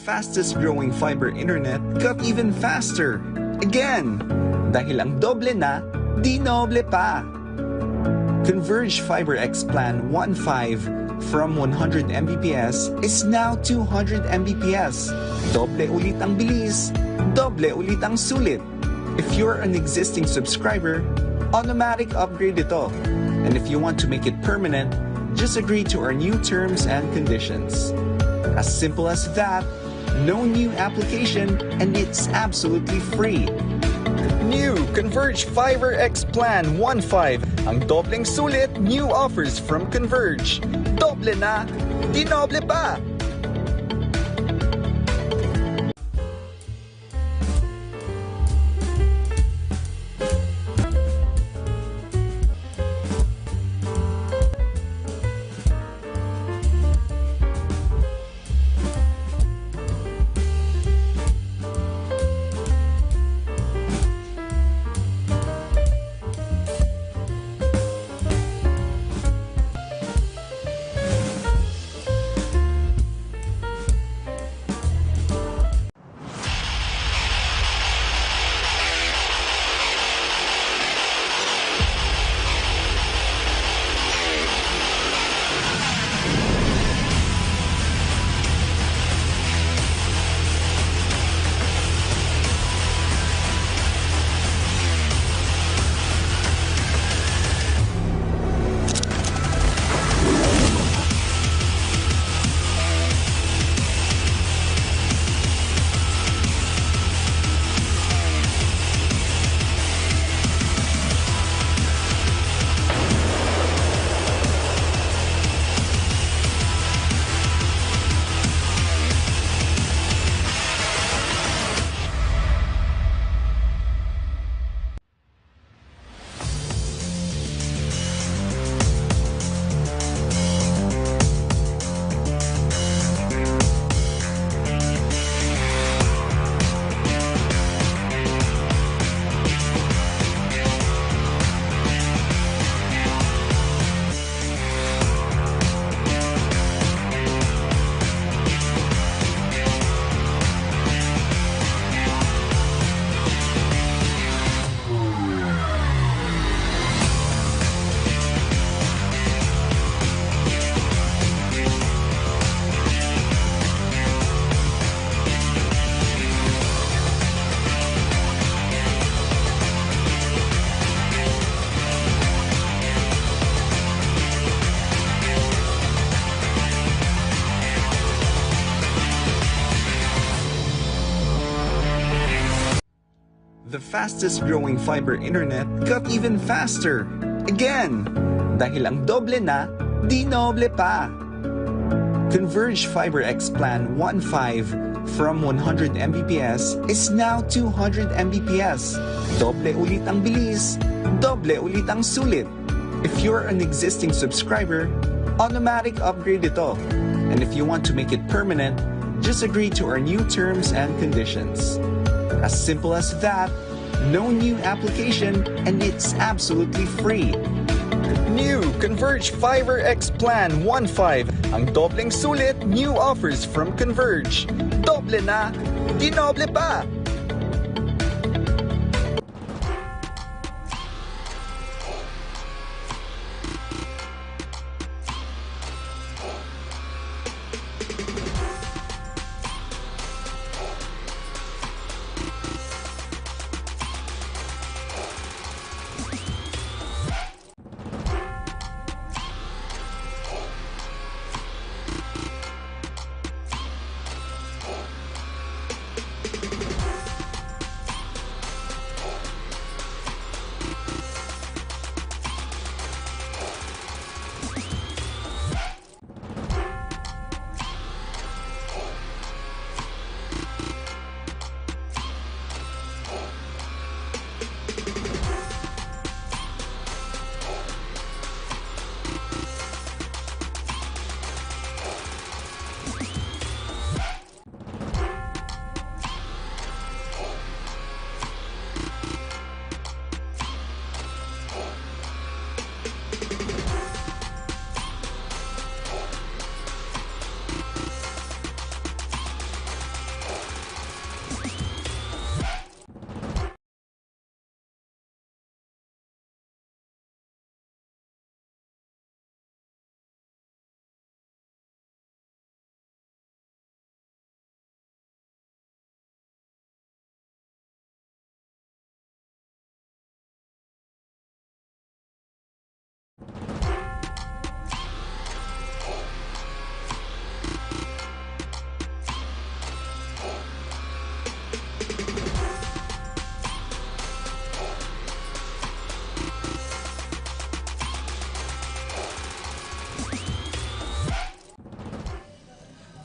fastest growing fiber internet got even faster. Again, dahil ang doble na, di noble pa. Converge FiberX Plan 1.5 from 100 Mbps is now 200 Mbps. Doble ulit ang bilis, doble ulit ang sulit. If you're an existing subscriber, automatic upgrade ito. And if you want to make it permanent, just agree to our new terms and conditions. As simple as that, no new application, and it's absolutely free. New Converge FiberX Plan 1.5. Ang dobleng sulit, new offers from Converge. Doble na, di noble pa! The fastest growing fiber internet got even faster. Again, dahil ang doble na, di noble pa. Converge FiberX Plan 1.5 from 100 Mbps is now 200 Mbps. Doble ulit ang bilis, doble ulit ang sulit. If you're an existing subscriber, automatic upgrade ito. And if you want to make it permanent, just agree to our new terms and conditions. As simple as that, no new application, and it's absolutely free. New Converge FiberX Plan 1.5. Ang dobleng sulit, new offers from Converge. Doble na, di noble pa!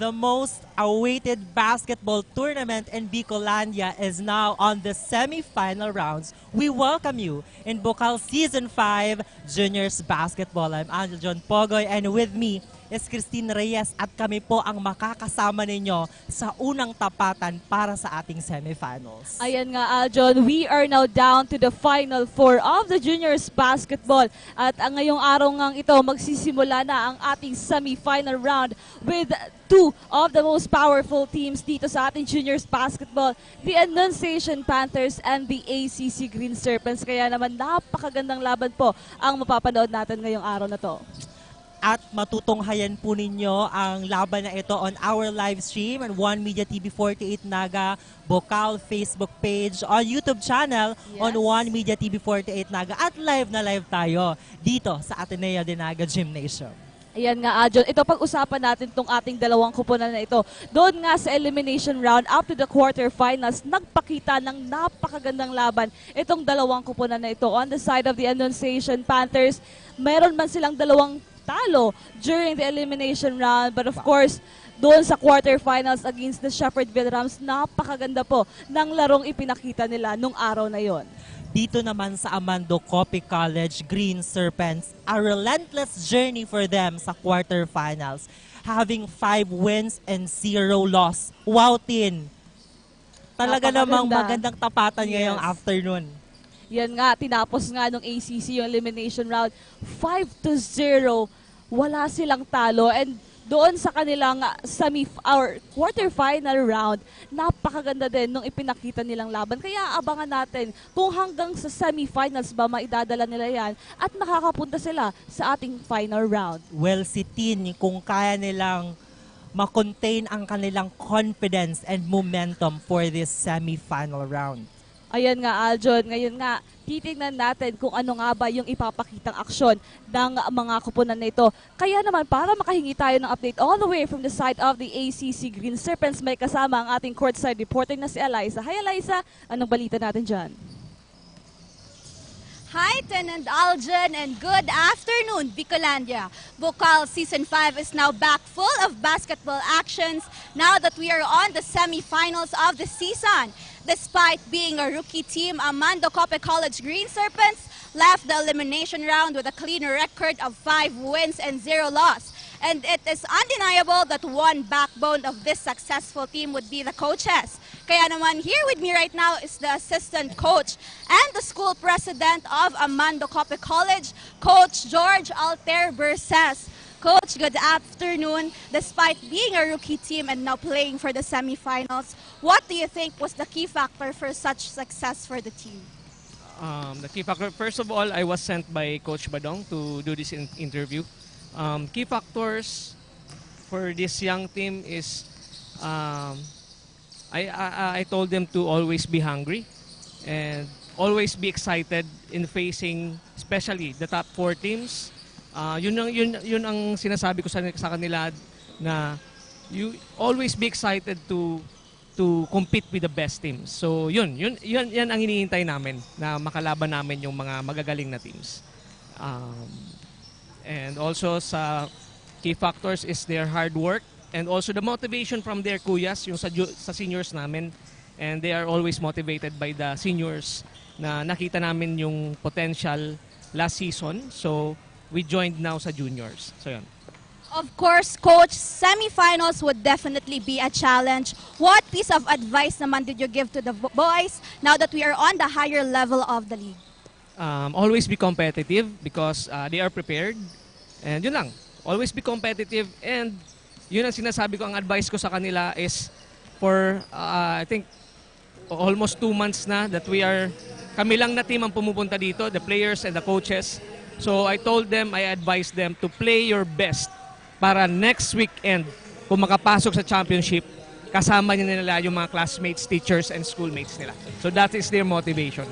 The most awaited basketball tournament in Bicolandia is now on the semi-final rounds. We welcome you in Bucal Season 5 Juniors Basketball. I'm Angel John Pogoy and with me is Christine Reyes at kami po ang makakasama ninyo sa unang tapatan para sa ating semifinals. Ayan nga, Aljon, we are now down to the final four of the Juniors Basketball. At ang ngayong araw ngang ito, magsisimula na ang ating semi-final round with two of the most powerful teams dito sa ating Juniors Basketball, the Annunciation Panthers and the ACC Green Serpents. Kaya naman napakagandang laban po ang mapapanood natin ngayong araw na to. At matutunghayan po ninyo ang laban na ito on our live stream on One Media TV 48 Naga, Bucal Facebook page, on YouTube channel on One Media TV 48 Naga. At live na live tayo dito sa ATENEO de Naga Gymnasium. Ayan nga, Adjon. Ito pag-usapan natin itong ating dalawang kupunan na ito. Doon nga sa elimination round, up to the quarterfinals, nagpakita ng napakagandang laban itong dalawang kupunan na ito. On the side of the Annunciation Panthers, meron man silang dalawang talo during the elimination round. But of course, doon sa quarterfinals against the Shepherdville Rams, napakaganda po ng larong ipinakita nila nung araw na yon. Dito naman sa Amando Copy College, Green Serpents, a relentless journey for them sa quarterfinals. Having 5 wins and 0 loss. Wow, Tin! Talaga namang magandang tapatan ngayong afternoon. Yan nga, tinapos nga nung ACC yung elimination round. 5-0, wala silang talo. And doon sa kanilang quarterfinal round, napakaganda din nung ipinakita nilang laban. Kaya abangan natin kung hanggang sa semifinals ba maidadala nila yan at makakapunta sila sa ating final round. Well, si Tin, kung kaya nilang makontain ang kanilang confidence and momentum for this semifinal round. Ayan nga, Aljon. Ngayon nga, titignan natin kung ano nga ba yung ipapakitang aksyon ng mga kupunan na ito. Kaya naman, para makahingi tayo ng update all the way from the side of the ACC Green Serpents, may kasama ang ating courtside reporter na si Eliza. Hi, Eliza! Anong balita natin dyan? Hi, Ten and Aljon, and good afternoon, Bicolandia. Bucal Season 5 is now back full of basketball actions now that we are on the semifinals of the season. Despite being a rookie team, Amando Copy College Green Serpents left the elimination round with a clean record of 5 wins and 0 loss. And it is undeniable that one backbone of this successful team would be the coaches. Kaya naman, here with me right now is the assistant coach and the school president of Amando Copy College, Coach George Alter Berses. Coach, good afternoon. Despite being a rookie team and now playing for the semifinals, what do you think was the key factor for such success for the team? The key factor, first of all, I was sent by Coach Badong to do this interview. Key factors for this young team is I told them to always be hungry and always be excited in facing especially the top 4 teams. Yun ang sinasabi ko sa kanila na you always be excited to compete with the best teams. So yan ang hinihintay namin na makalaban namin yung mga magagaling na teams. And also sa key factors is their hard work and also the motivation from their kuyas, yung sa seniors namin. And they are always motivated by the seniors na nakita namin yung potential last season. So we joined now sa juniors. So yun. Of course, Coach, semifinals would definitely be a challenge. What piece of advice naman did you give to the boys now that we are on the higher level of the league? Always be competitive because they are prepared. And yun lang, always be competitive. And yun ang sinasabi ko, ang advice ko sa kanila is for, I think, almost 2 months na that kami lang na team ang pumupunta dito, the players and the coaches. So I told them, I advised them to play your best para next weekend, kung makapasok sa championship, kasama nila yung mga classmates, teachers, and schoolmates nila. So that is their motivation.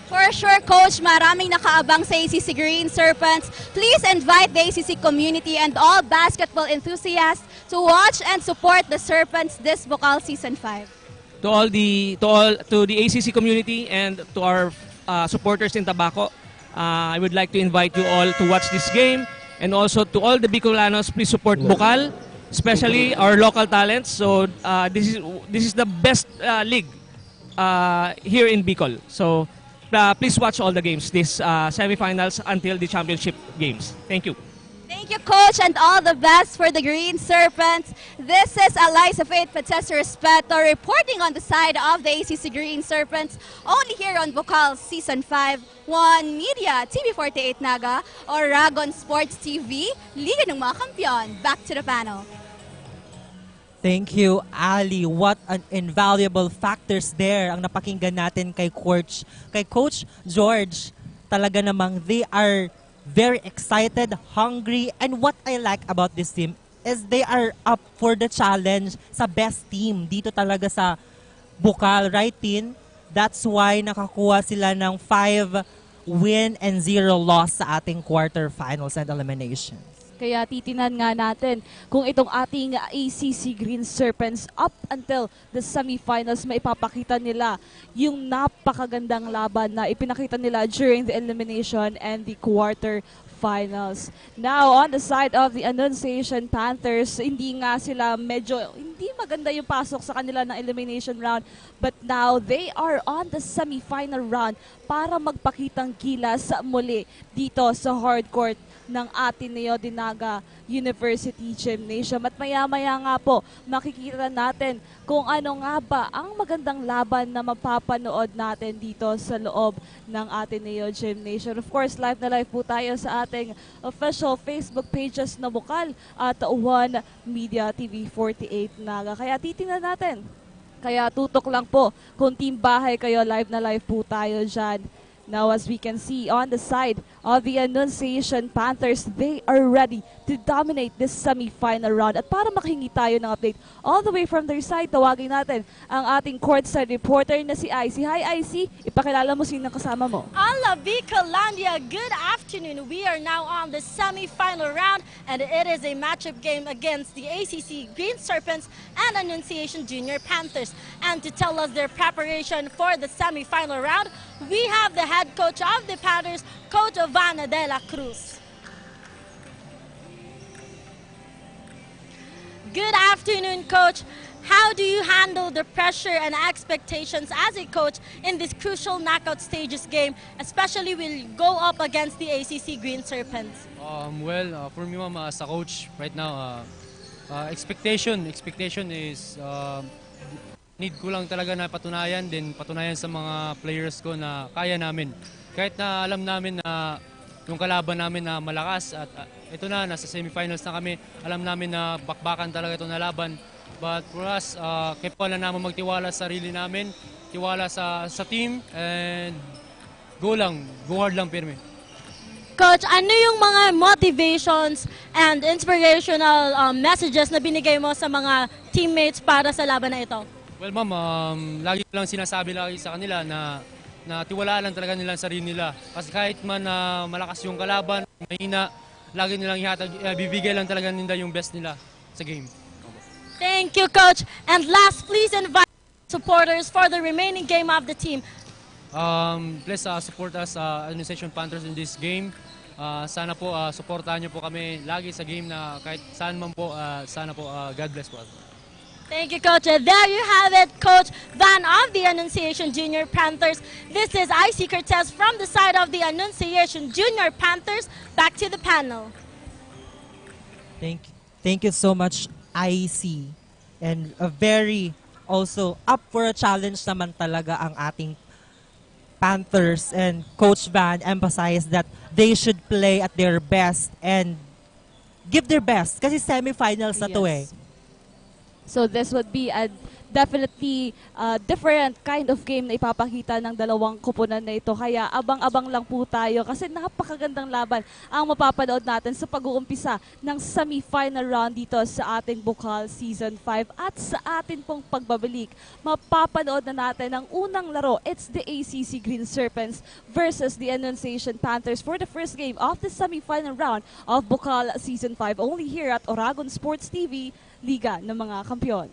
For sure, Coach, maraming nakaabang sa ACC Green Serpents. Please invite the ACC community and all basketball enthusiasts to watch and support the Serpents this Bucal Season 5. To the ACC community and to our supporters in Tabaco, I would like to invite you all to watch this game, and also to all the Bicolanos, please support Bucal especially our local talents. So this is the best league here in Bicol. So please watch all the games, this semifinals until the championship games. Thank you. Thank you, Coach, and all the best for the Green Serpents. This is Eliza Faith Pateso Respeto reporting on the side of the ACC Green Serpents, only here on Bucal Season 5, 1 Media, TV48 Naga, Oragon Sports TV, Liga ng mga Kampiyon. Back to the panel. Thank you, Ali. What an invaluable factors there ang napakinggan natin kay Coach George. Talaga namang they are very excited, hungry, and what I like about this team is they are up for the challenge sa best team dito talaga sa Bucal, right, Tin? That's why nakakuha sila ng 5 win and 0 loss sa ating quarterfinals and eliminations. Kaya titinan nga natin kung itong ating ACC Green Serpents up until the semifinals maipapakita nila yung napakagandang laban na ipinakita nila during the elimination and the quarterfinals. Now, on the side of the Annunciation Panthers, hindi nga sila hindi maganda yung pasok sa kanila ng elimination round, but now they are on the semifinal round para magpakitang gilas muli dito sa hardcourt ng ATENEO de Naga University Gymnasium. At maya-maya nga po, makikita natin kung ano nga ba ang magandang laban na mapapanood natin dito sa loob ng ATENEO Gymnasium. Of course, live na live po tayo sa ating official Facebook pages na Bucal at 1 Media TV48 Naga. Kaya titingnan natin. Kaya tutok lang po kung team bahay kayo, live na live po tayo dyan. Now, as we can see on the side of the Annunciation Panthers, they are ready to dominate this semi-final round. At para makahingi tayo ng update all the way from their side, tawagin natin ang ating courtside reporter na si IC. Hi IC, ipakilala mo sino kasama mo. Ala Bicolandia, good afternoon. We are now on the semi-final round and it is a matchup game against the ACC Green Serpents and Annunciation Junior Panthers. And to tell us their preparation for the semi-final round, we have the head coach of the Panthers, Coach Vanna de la Cruz. Good afternoon, Coach. How do you handle the pressure and expectations as a coach in this crucial knockout stages game, especially when you go up against the ACC Green Serpents? For me, ma'am, as a coach right now, expectation is need ko lang talaga na patunayan sa mga players ko na kaya namin. Kahit na alam namin na yung kalaban namin na malakas at ito na, nasa semifinals na kami, alam namin na bakbakan talaga ito na laban. But for us, kaya na naman magtiwala sa sarili namin, tiwala sa team, and go hard lang, pirme. Coach, ano yung mga motivations and inspirational messages na binigay mo sa mga teammates para sa laban na ito? Well, ma'am, lagi lang sinasabi sa kanila na tiwalaan lang talaga nila sa sarili nila. Kasi kahit man malakas yung kalaban, mahina, lagi nilang bibigay lang talaga nila yung best nila sa game. Thank you, Coach. And last, please invite supporters for the remaining game of the team. Please support us, Annunciation Panthers, in this game. Sana po, supportahan niyo po kami lagi sa game na kahit saan man po. Sana po, God bless po. Thank you, Coach. And there you have it, Coach Van of the Annunciation Junior Panthers. This is IC Cortez from the side of the Annunciation Junior Panthers. Back to the panel. Thank you so much, IC. And a very also up for a challenge naman talaga ang ating Panthers, and Coach Van emphasized that they should play at their best and give their best kasi semifinals na to eh. So this would be a definitely different kind of game na ipapakita ng dalawang kupunan na ito. Kaya abang-abang lang po tayo kasi napakagandang laban ang mapapanood natin sa pag-uumpisa ng semi-final round dito sa ating Bucal Season 5. At sa atin pong pagbabalik, mapapanood na natin ang unang laro. It's the ACC Green Serpents versus the Annunciation Panthers for the first game of the semi-final round of Bucal Season 5. Only here at Oragon Sports TV, Liga ng mga Kampiyon.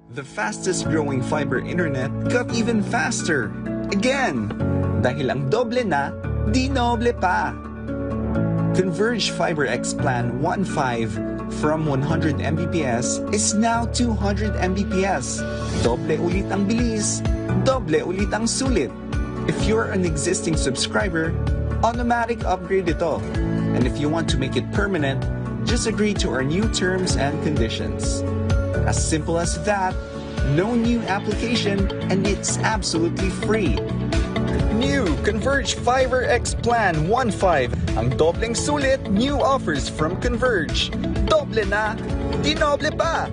The fastest growing fiber internet got even faster. Again, dahil ang doble na, di noble pa. Converge FiberX Plan 1.5 from 100 Mbps is now 200 Mbps. Doble ulit ang bilis, doble ulit ang sulit. If you're an existing subscriber, automatic upgrade ito. And if you want to make it permanent, just agree to our new terms and conditions. As simple as that, no new application, and it's absolutely free. New Converge FiberX Plan 1.5. Ang dobleng sulit, new offers from Converge. Doble na, di noble pa!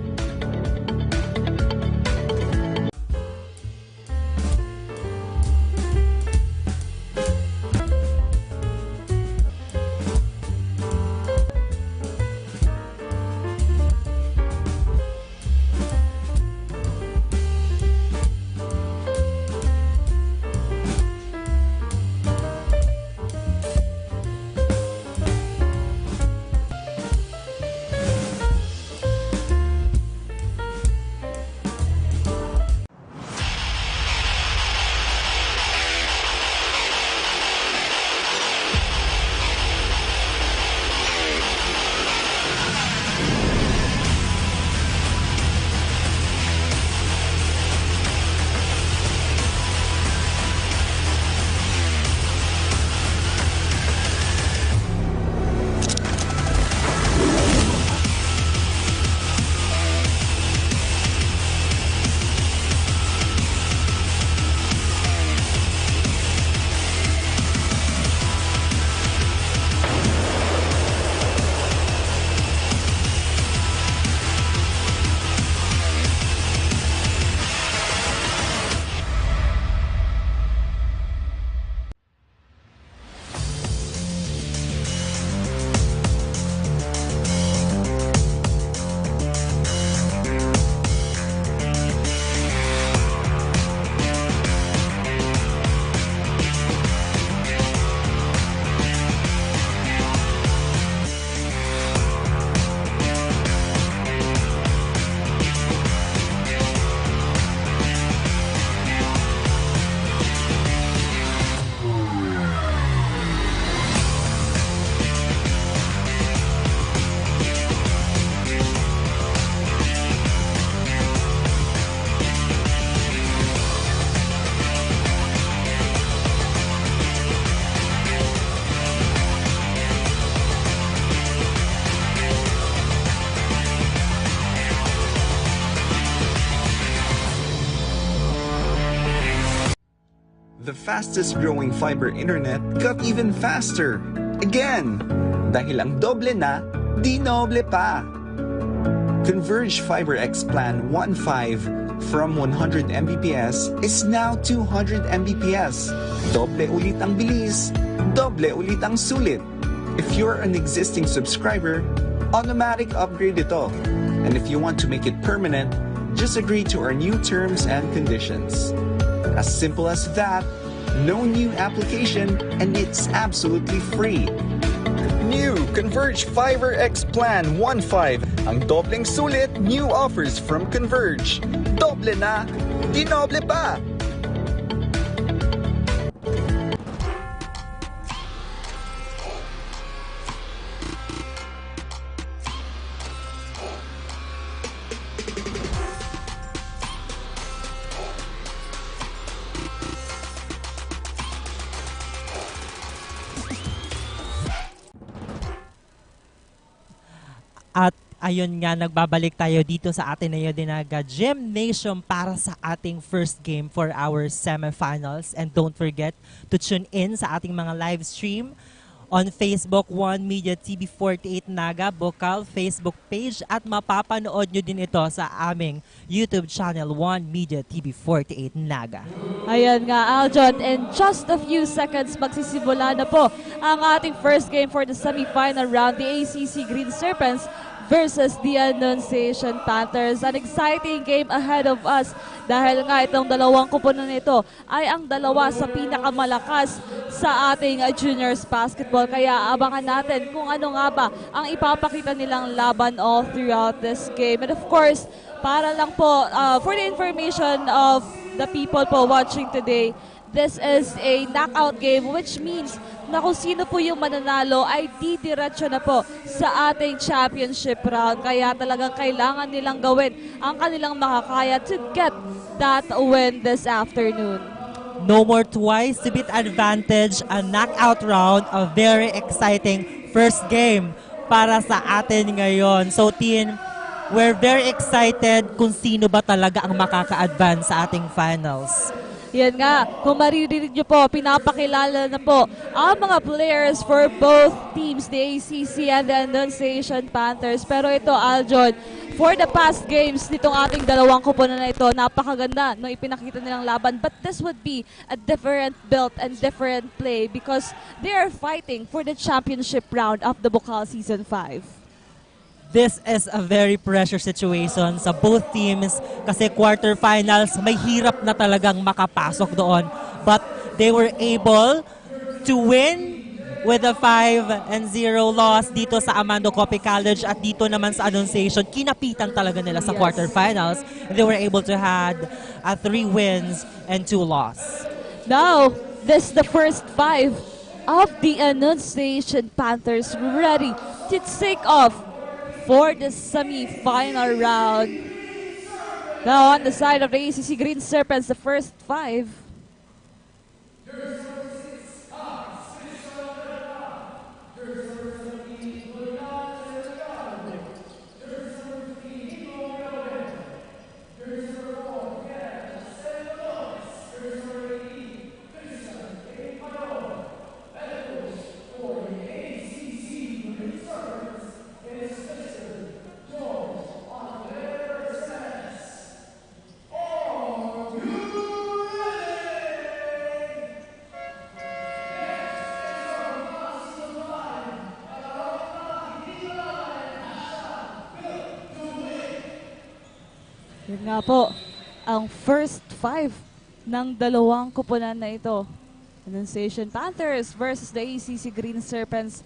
The fastest growing fiber internet got even faster. Again, dahil ang doble na, di noble pa. Converge FiberX Plan 1.5 from 100 Mbps is now 200 Mbps. Doble ulit ang bilis, doble ulit ang sulit. If you're an existing subscriber, automatic upgrade ito. And if you want to make it permanent, just agree to our new terms and conditions. As simple as that, no new application, and it's absolutely free. New Converge FiberX Plan 1.5. Ang dobleng sulit, new offers from Converge. Doble na, di noble pa! At ayun nga, nagbabalik tayo dito sa ATENEO de Naga Gymnasium para sa ating first game for our semifinals. And don't forget to tune in sa ating mga live stream on Facebook, One Media TV 48 Naga, Bucal, Facebook page, at mapapanood nyo din ito sa aming YouTube channel, One Media TV 48 Naga. Ayan nga, Aljon. In just a few seconds, magsisimula na po ang ating first game for the semifinal round, the ACC Green Serpents versus the Annunciation Panthers. An exciting game ahead of us dahil nga itong dalawang kupunan nito ay ang dalawa sa pinakamalakas sa ating juniors basketball. Kaya abangan natin kung ano nga ba ang ipapakita nilang laban all throughout this game. And of course, para lang po, for the information of the people po watching today, this is a knockout game, which means na kung sino po yung mananalo ay didiretso na po sa ating championship round. Kaya talagang kailangan nilang gawin ang kanilang makakaya to get that win this afternoon. No more twice to beat advantage, a knockout round, a very exciting first game para sa atin ngayon. So team, we're very excited kung sino ba talaga ang makaka-advance sa ating finals. Yan nga, kung maririnig nyo po, pinapakilala na po ang mga players for both teams, the ACC and the Annunciation Panthers. Pero ito, Aljon, for the past games nitong ating dalawang kupunan na ito, napakaganda no ipinakita nilang laban. But this would be a different build and different play because they are fighting for the championship round of the Bucal Season 5. This is a very pressure situation sa both teams kasi quarterfinals, may hirap na talagang makapasok doon. But they were able to win with a 5-0 loss dito sa Amando Coppy College at dito naman sa Annunciation. Kinapitan talaga nila sa quarterfinals. They were able to have 3 wins and 2 loss. Now, this is the first 5 of the Annunciation Panthers ready to take off for the semi-final round. Now on the side of the ACC Green Serpents, the first 5. Yun nga po, ang first 5 ng dalawang kupunan na ito. Annunciation Panthers versus the ACC Green Serpents.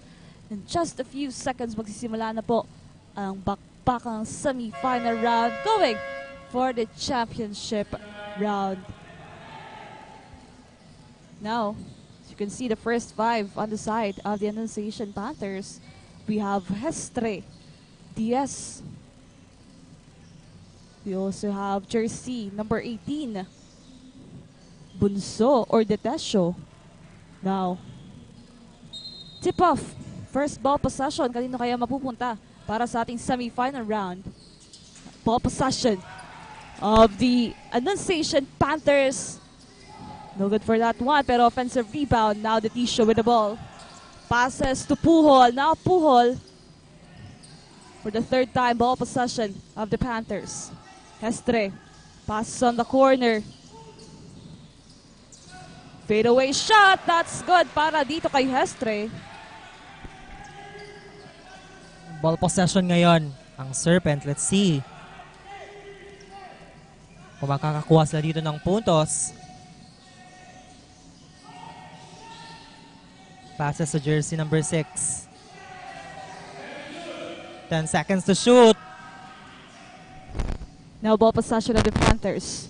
In just a few seconds, magsisimula na po ang bakbakang semi-final round going for the championship round. Now, as you can see the first 5 on the side of the Annunciation Panthers. We have Hestre, DS. We also have jersey number 18, Bunso or Detesio. Now, tip-off, first ball possession. Kanino kaya mapupunta para sa ating semi-final round? Ball possession of the Annunciation Panthers. No good for that one, pero offensive rebound. Now Detesio with the ball. Passes to Puhol. Now Puhol for the 3rd time ball possession of the Panthers. Hestre, passes on the corner. Fadeaway shot, that's good para dito kay Hestre. Ball possession ngayon, ang Serpent. Let's see kung makakakuha sila dito ng puntos. Passes sa jersey number 6. 10 seconds to shoot. Now ball possession of the Panthers.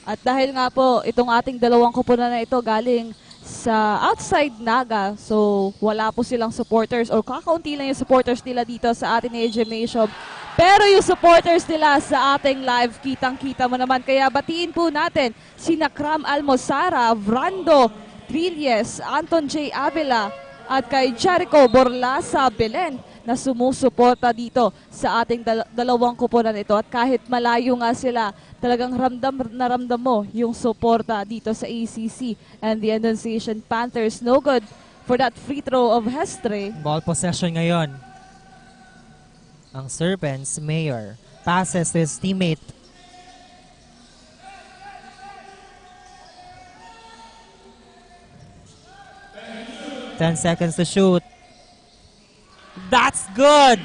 At dahil nga po, itong ating dalawang kupunan na ito galing sa outside Naga. So wala po silang supporters or kakaunti lang yung supporters nila dito sa ATENEO Gymnasium. Pero yung supporters nila sa ating live, kitang-kita mo naman. Kaya batiin po natin sina Cram Almosara, Vrando Trilles, Anton J. Avila at kay Jericho Borlasa Belen na sumusuporta dito sa ating dalawang kupunan ito. At kahit malayo nga sila, talagang ramdam mo yung suporta dito sa ACC and the Annunciation Panthers. No good for that free throw of Hestre. Ball possession ngayon. Ang Serpents, Mayor. Passes to his teammate. 10 seconds to shoot. That's good!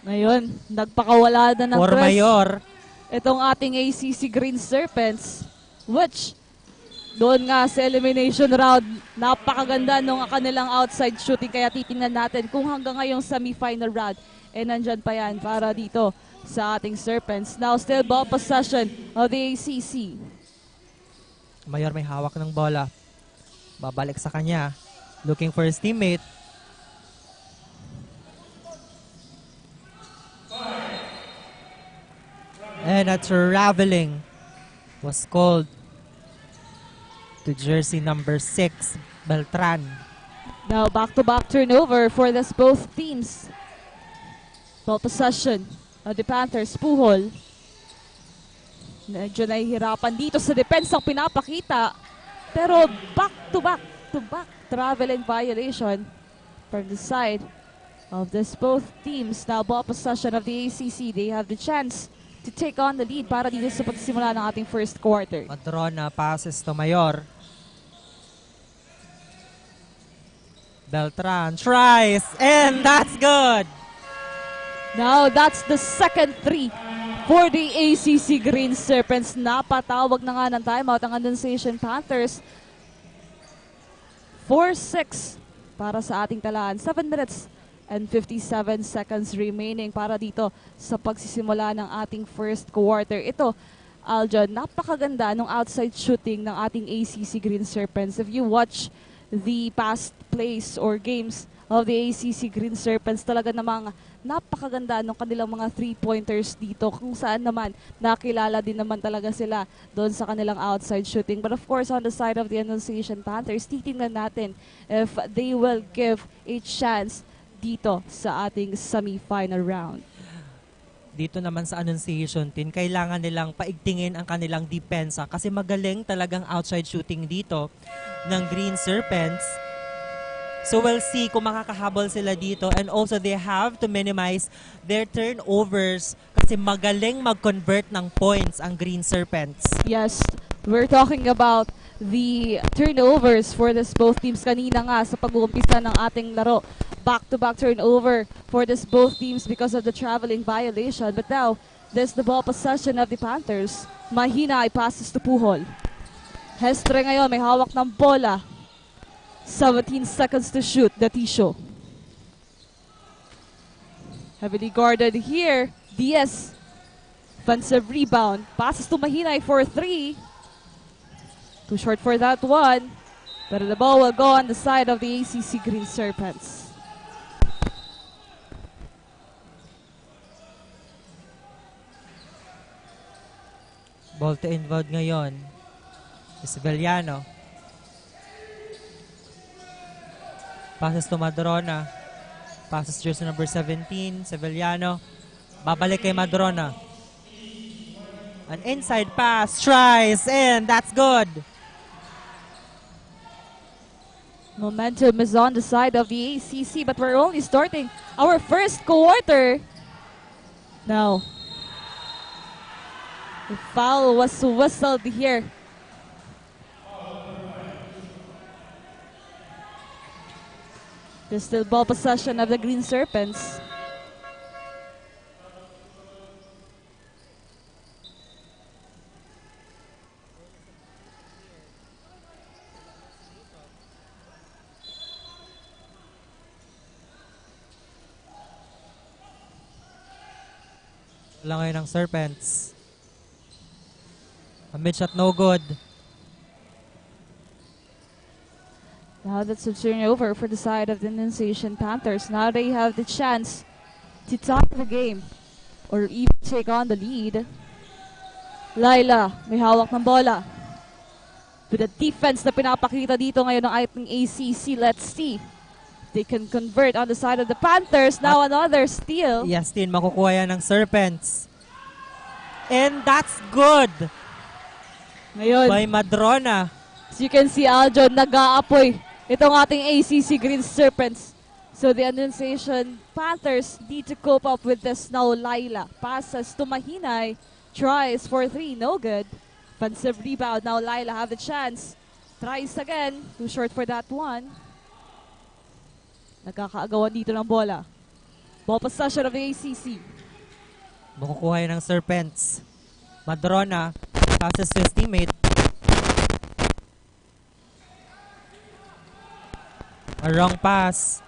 Ngayon, nagpakawala na ng For press. Mayor. Itong ating ACC Green Serpents, which doon nga sa elimination round, napakaganda nung kanilang outside shooting. Kaya titingnan natin kung hanggang ngayong semi-final round, nandyan pa yan para dito sa ating Serpents. Now, still ball possession of the ACC. Mayor may hawak ng bola. Babalik sa kanya. Looking for his teammate. And a traveling was called to jersey number 6, Beltran. Now, back-to-back turnover for this both teams. Ball possession of the Panthers, Puhol. Medyo nahihirapan dito sa depensang pinapakita. Pero back-to-back traveling violation from the side of this both teams. Now, ball possession of the ACC. They have the chance to take on the lead para dito sa pagsimula ng ating first quarter. Madrona passes to Mayor. Beltran tries, and that's good! Now, that's the second three for the ACC Green Serpents. Napatawag na nga ng timeout ang Annunciation Panthers. 4-6 para sa ating talaan. 7 minutes and 57 seconds remaining para dito sa pagsisimula ng ating first quarter. Ito, Aljon, napakaganda ng outside shooting ng ating ACC Green Serpents. If you watch the past plays or games of the ACC Green Serpents, talaga namang napakaganda ng kanilang mga three-pointers dito, kung saan naman nakilala din naman talaga sila doon sa kanilang outside shooting. But of course, on the side of the Annunciation Panthers, titingnan natin if they will give a chance dito sa ating semi-final round. Dito naman sa Annunciation team, kailangan nilang paigtingin ang kanilang depensa kasi magaling talagang outside shooting dito ng Green Serpents. So we'll see kung makakahabol sila dito, and also they have to minimize their turnovers kasi magaling mag-convert ng points ang Green Serpents. Yes, we're talking about the turnovers for this both teams kanina nga sa pag-uumpisa ng ating laro. Back-to-back turnover for this both teams because of the traveling violation. But now, this the ball possession of the Panthers. Mahina ay passes to Puhol. Hestre ngayon may hawak ng bola. 17 seconds to shoot, the Tisho. Heavily guarded here. Diaz. Offensive rebound. Passes to Mahinay for 3. Too short for that one. But the ball will go on the side of the ACC Green Serpents. Ball to inbound ngayon is Veliano. Passes to Madrona. Passes jersey number 17, Sevillano. Babalik kay Madrona. An inside pass, tries, and that's good. Momentum is on the side of the ACC, but we're only starting our first quarter. Now, the foul was whistled here. There's still ball possession of the Green Serpents. Wala ngayon ng Serpents. A mid shot, no good. Now that's a turnover for the side of the Annunciation Panthers. Now they have the chance to tie the game or even take on the lead. Laila, may hawak ng bola. With the defense na pinapakita dito ngayon ng ating ACC, let's see. They can convert on the side of the Panthers. Now another steal. Yes, din makukuha yan ng Serpents. And that's good Ngayon, by Madrona. as you can see, Aljon, nag-aapoy itong ating ACC Green Serpents. So the Annunciation Panthers need to cope up with this now. Laila passes to Mahinay. Tries for 3, no good. Offensive rebound. Now Laila have the chance. Tries again. Too short for that one. Nagkakaagawan dito ng bola. Ball possession of the ACC. Makukuha yun ng Serpents. Madrona passes to his teammate. A wrong pass.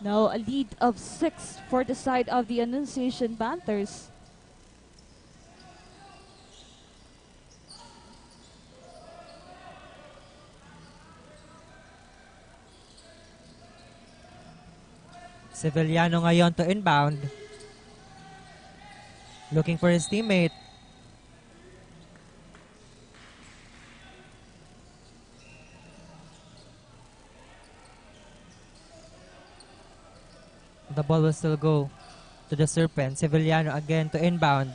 Now a lead of 6 for the side of the Annunciation Panthers. Sevillano ngayon to inbound. Looking for his teammate. The ball will still go to the Serpent. Sevillano again to inbound.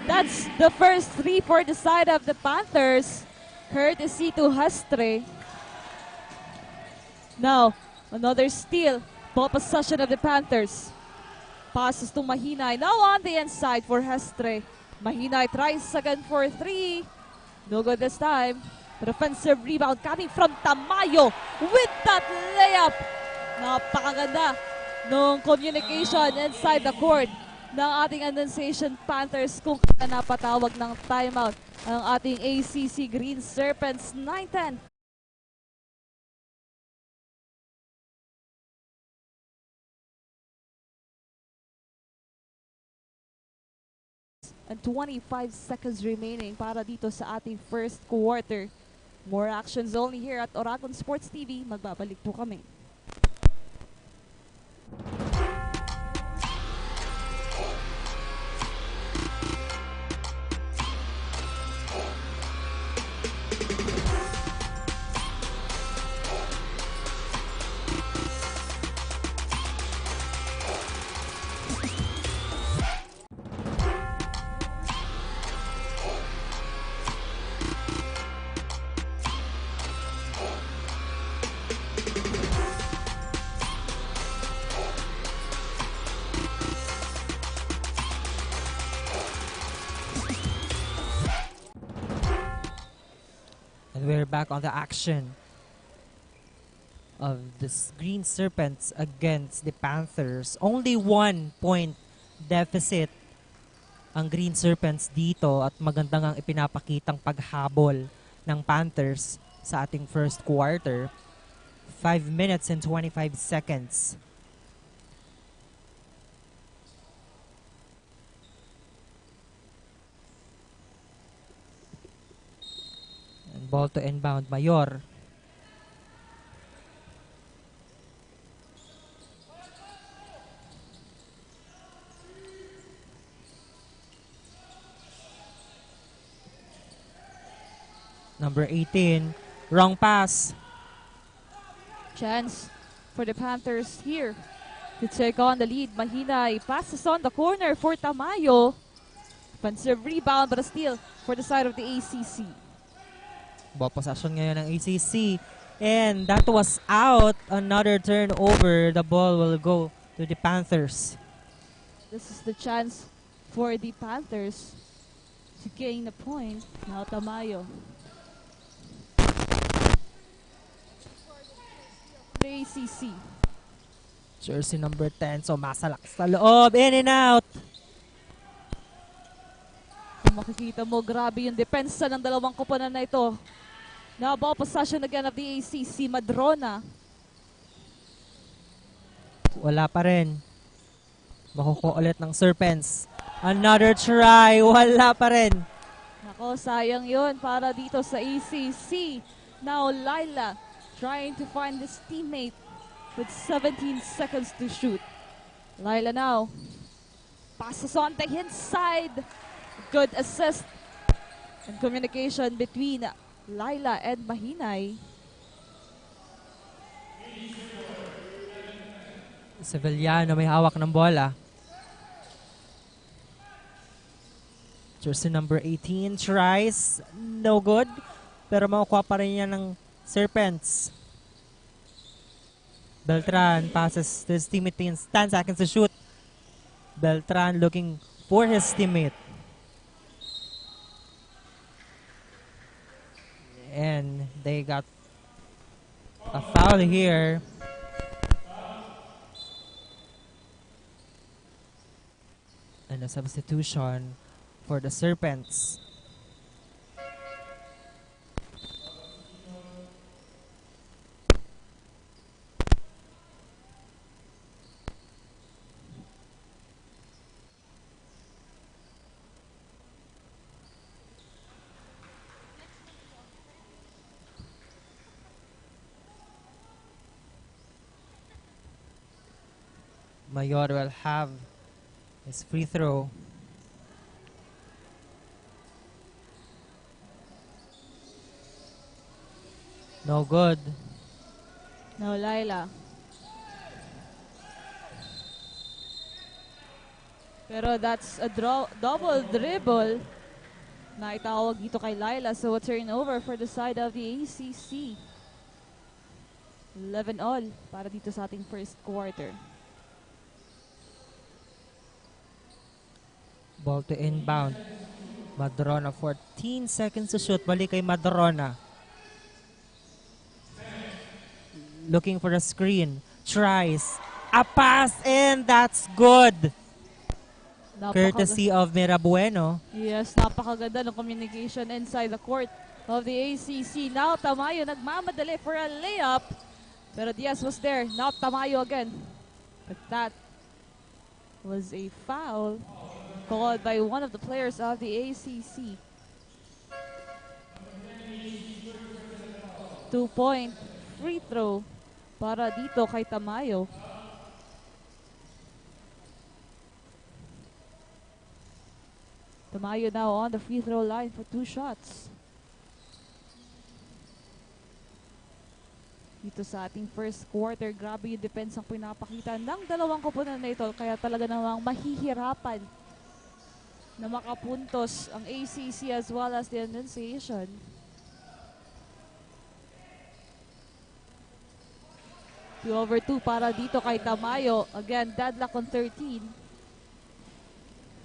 That's the first 3 for the side of the Panthers. Courtesy to Hastre. Now, another steal. Ball possession of the Panthers. Passes to Mahinay. Now on the inside for Hastre. Mahinay tries again for 3. No good this time. Defensive rebound coming from Tamayo with that layup. Napakaganda ng communication inside the court ng ating Annunciation Panthers kung kaya napatawag ng timeout ang ating ACC Green Serpents. 9-10. And 25 seconds remaining para dito sa ating first quarter. More actions only here at Oragon Sports TV. Magbabalik po kami. And we're back on the action of the Green Serpents against the Panthers. Only 1 point deficit ang Green Serpents dito at magandang ang ipinapakitang paghabol ng Panthers sa ating first quarter. 5 minutes and 25 seconds. And ball to inbound, Mayor. Number 18, wrong pass. Chance for the Panthers here to take on the lead. Mahinay passes on the corner for Tamayo. Offensive rebound but a steal for the side of the ACC. Ball possession ngayon ng ACC. And that was out. Another turnover. The ball will go to the Panthers. This is the chance for the Panthers to gain a point. Now Tamayo. The ACC. Jersey number 10. So masalak sa loob. In and out. Kung makikita mo, grabe yung depensa ng dalawang koponan na ito. Now ball possession again of the ACC. Madrona. Wala pa rin. Makukuha ulit ng Serpents. Another try. Wala pa rin. Nako, sayang yun para dito sa ACC. Now Laila trying to find his teammate with 17 seconds to shoot. Laila now passes on the inside. Good assist and communication between Laila and Mahinay. Sevillano may hawak ng bola. Jersey number 18 tries. No good. pero makukuha pa rin yan ng Serpents. Beltran passes to his teammate in 10 seconds to shoot. Beltran looking for his teammate. And they got a foul here. And a substitution for the Serpents. Mayor will have his free throw. No good. No, Laila. Pero that's a double dribble na itawag dito kay Laila. So a turnover for the side of the ACC. 11 all para dito sa ating first quarter. Ball to inbound. Madrona, 14 seconds to shoot. Balik kay Madrona. Looking for a screen. Tries. A pass and that's good. Courtesy of Mirabueno. Yes, napakaganda ng communication inside the court of the ACC. Now Tamayo nagmamadali for a layup. Pero Diaz was there. Now Tamayo again. But that was a foul called by one of the players of the ACC. 2-point free throw para dito kay Tamayo. Tamayo now on the free throw line for 2 shots. Dito sa ating first quarter, grabe yung defense ang pinapakita ng dalawang koponan na ito. Kaya talaga namang mahihirapan na makapuntos ang ACC as well as the Annunciation. Two over 2 para dito kay Tamayo. Again, deadlock on 13.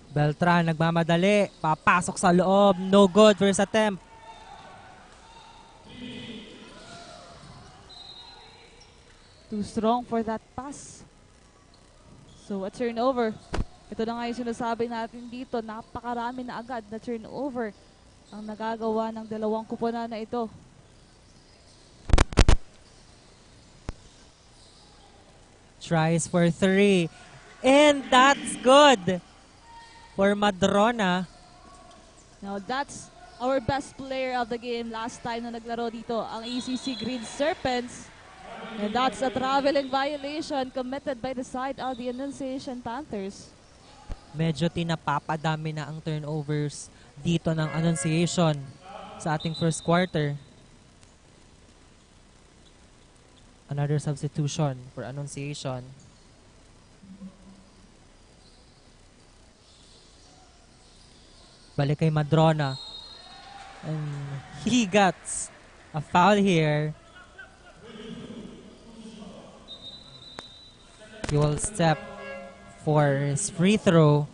Beltran nagmamadali. Papasok sa loob. No good first attempt. Too strong for that pass. So a turnover. Ito na nga yung sinasabi natin dito. Napakarami na agad na turnover ang nagagawa ng dalawang kuponan na ito. Tries for 3. And that's good for Madrona. Now that's our best player of the game last time na naglaro dito, ang ACC Green Serpents. And that's a traveling violation committed by the side of the Annunciation Panthers. Medyo tinapapadami na ang turnovers dito ng Annunciation sa ating first quarter. Another substitution for Annunciation. Balik kay Madrona. And he gets a foul here. He will step for his free throw.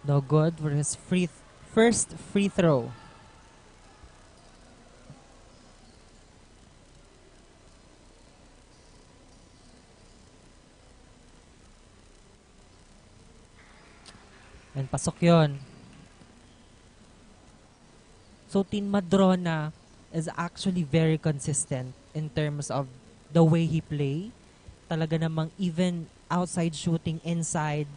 No good for his first free throw. And pasok yun. So Team Madrona is actually very consistent in terms of the way he play. Talaga namang even outside shooting, inside,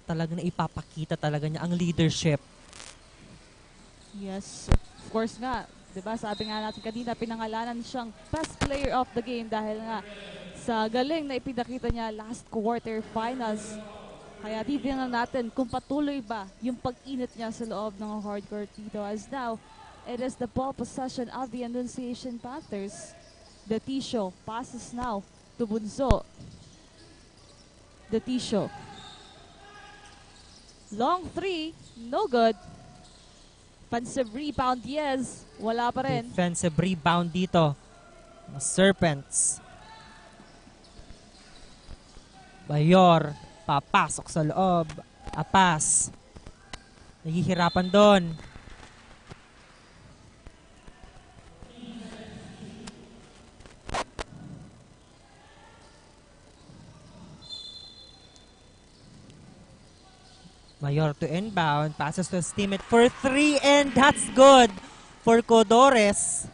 talaga na ipapakita talaga niya ang leadership. Yes, of course nga. Diba, sabi nga natin kanina, pinangalanan siyang best player of the game dahil nga sa galing na ipinakita niya last quarter finals. Kaya titignan natin kung patuloy ba yung pag-init niya sa loob ng hardcourt dito. As now, it is the ball possession of the Annunciation Panthers. The Tisho passes now to Bunso. Datisio. Long three, no good. Defensive rebound, yes. Wala pa rin. Defensive rebound dito. Serpents. Bayor, papasok sa loob. Apas. Nahihirapan doon. Mayor to inbound, passes to his teammate for 3, and that's good for Codores.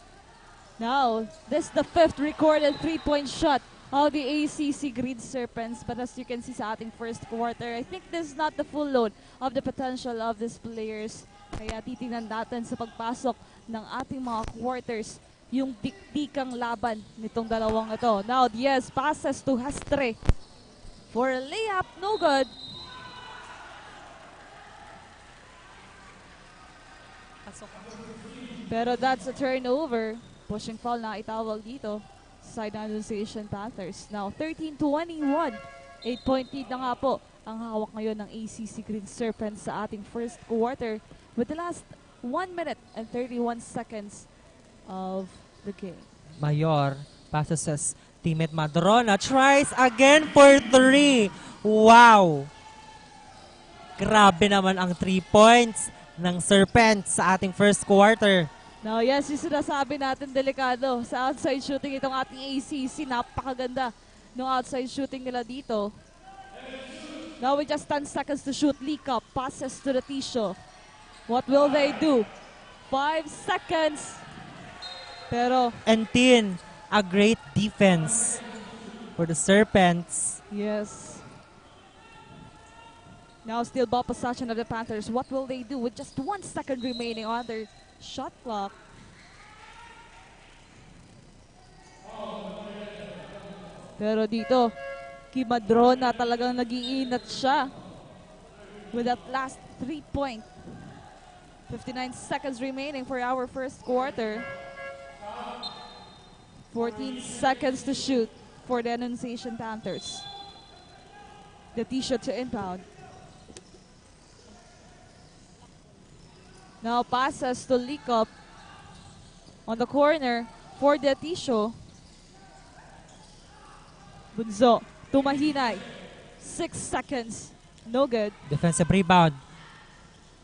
Now, this is the 5th recorded 3-point shot of the ACC Green Serpents. But as you can see sa ating first quarter, I think this is not the full load of the potential of these players. Kaya titingnan natin sa pagpasok ng ating mga quarters yung dikdikang laban nitong dalawang ito. Now, yes, passes to Hastre for a layup, no good. Pero that's a turnover. Pushing foul na itawag dito. Side ng Annunciation Panthers. Now, 13-21. 8-point lead na nga po ang hawak ngayon ng ACC Green Serpents sa ating first quarter with the last 1 minute and 31 seconds of the game. Mayor passes his teammate Madrona. Tries again for 3. Wow! Grabe naman ang 3 points ng Serpents sa ating first quarter. Now, yes, yung sinasabi natin delikado sa outside shooting itong ating ACC. Napakaganda ng outside shooting nila dito. Now with just 10 seconds to shoot, leak up, passes to the Datisio. What will they do? 5 seconds. Pero, And 10, a great defense for the Serpents. yes. Now still ball possession of the Panthers. What will they do with just 1 second remaining on their shot clock? Pero dito, Kimadrona talagang nag-iinat siya with that last 3-point. 59 seconds remaining for our first quarter. 14 seconds to shoot for the Annunciation Panthers. The T-shirt to inbound. Now passes to leak up on the corner for the Datisio. Bunso, tumahinay. 6 seconds. No good. Defensive rebound.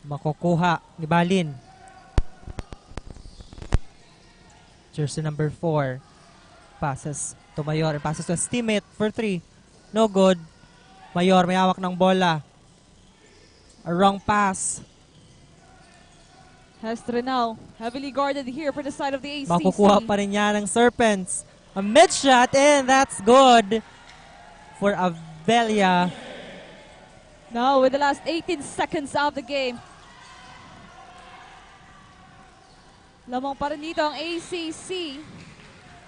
Makukuha ni Balin. Jersey number 4. Passes to Mayor. Passes to his teammate for 3. No good. Mayor may hawak ng bola. A wrong pass. Hestre now, heavily guarded here for the side of the ACC. Makukuha pa rin niya ng Serpents. A mid shot, and that's good for Avelia. Now with the last 18 seconds of the game. Lamang pa rin dito ang ACC.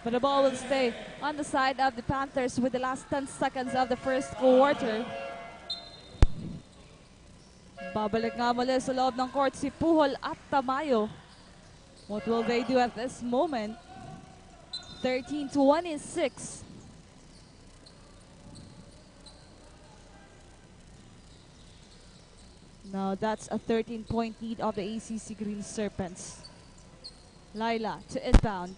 But the ball will stay on the side of the Panthers with the last 10 seconds of the first quarter. Babalik nga muli sa loob ng court si Puhol at Tamayo. What will they do at this moment? 13-26. Now that's a 13-point lead of the ACC Green Serpents. Laila to inbound.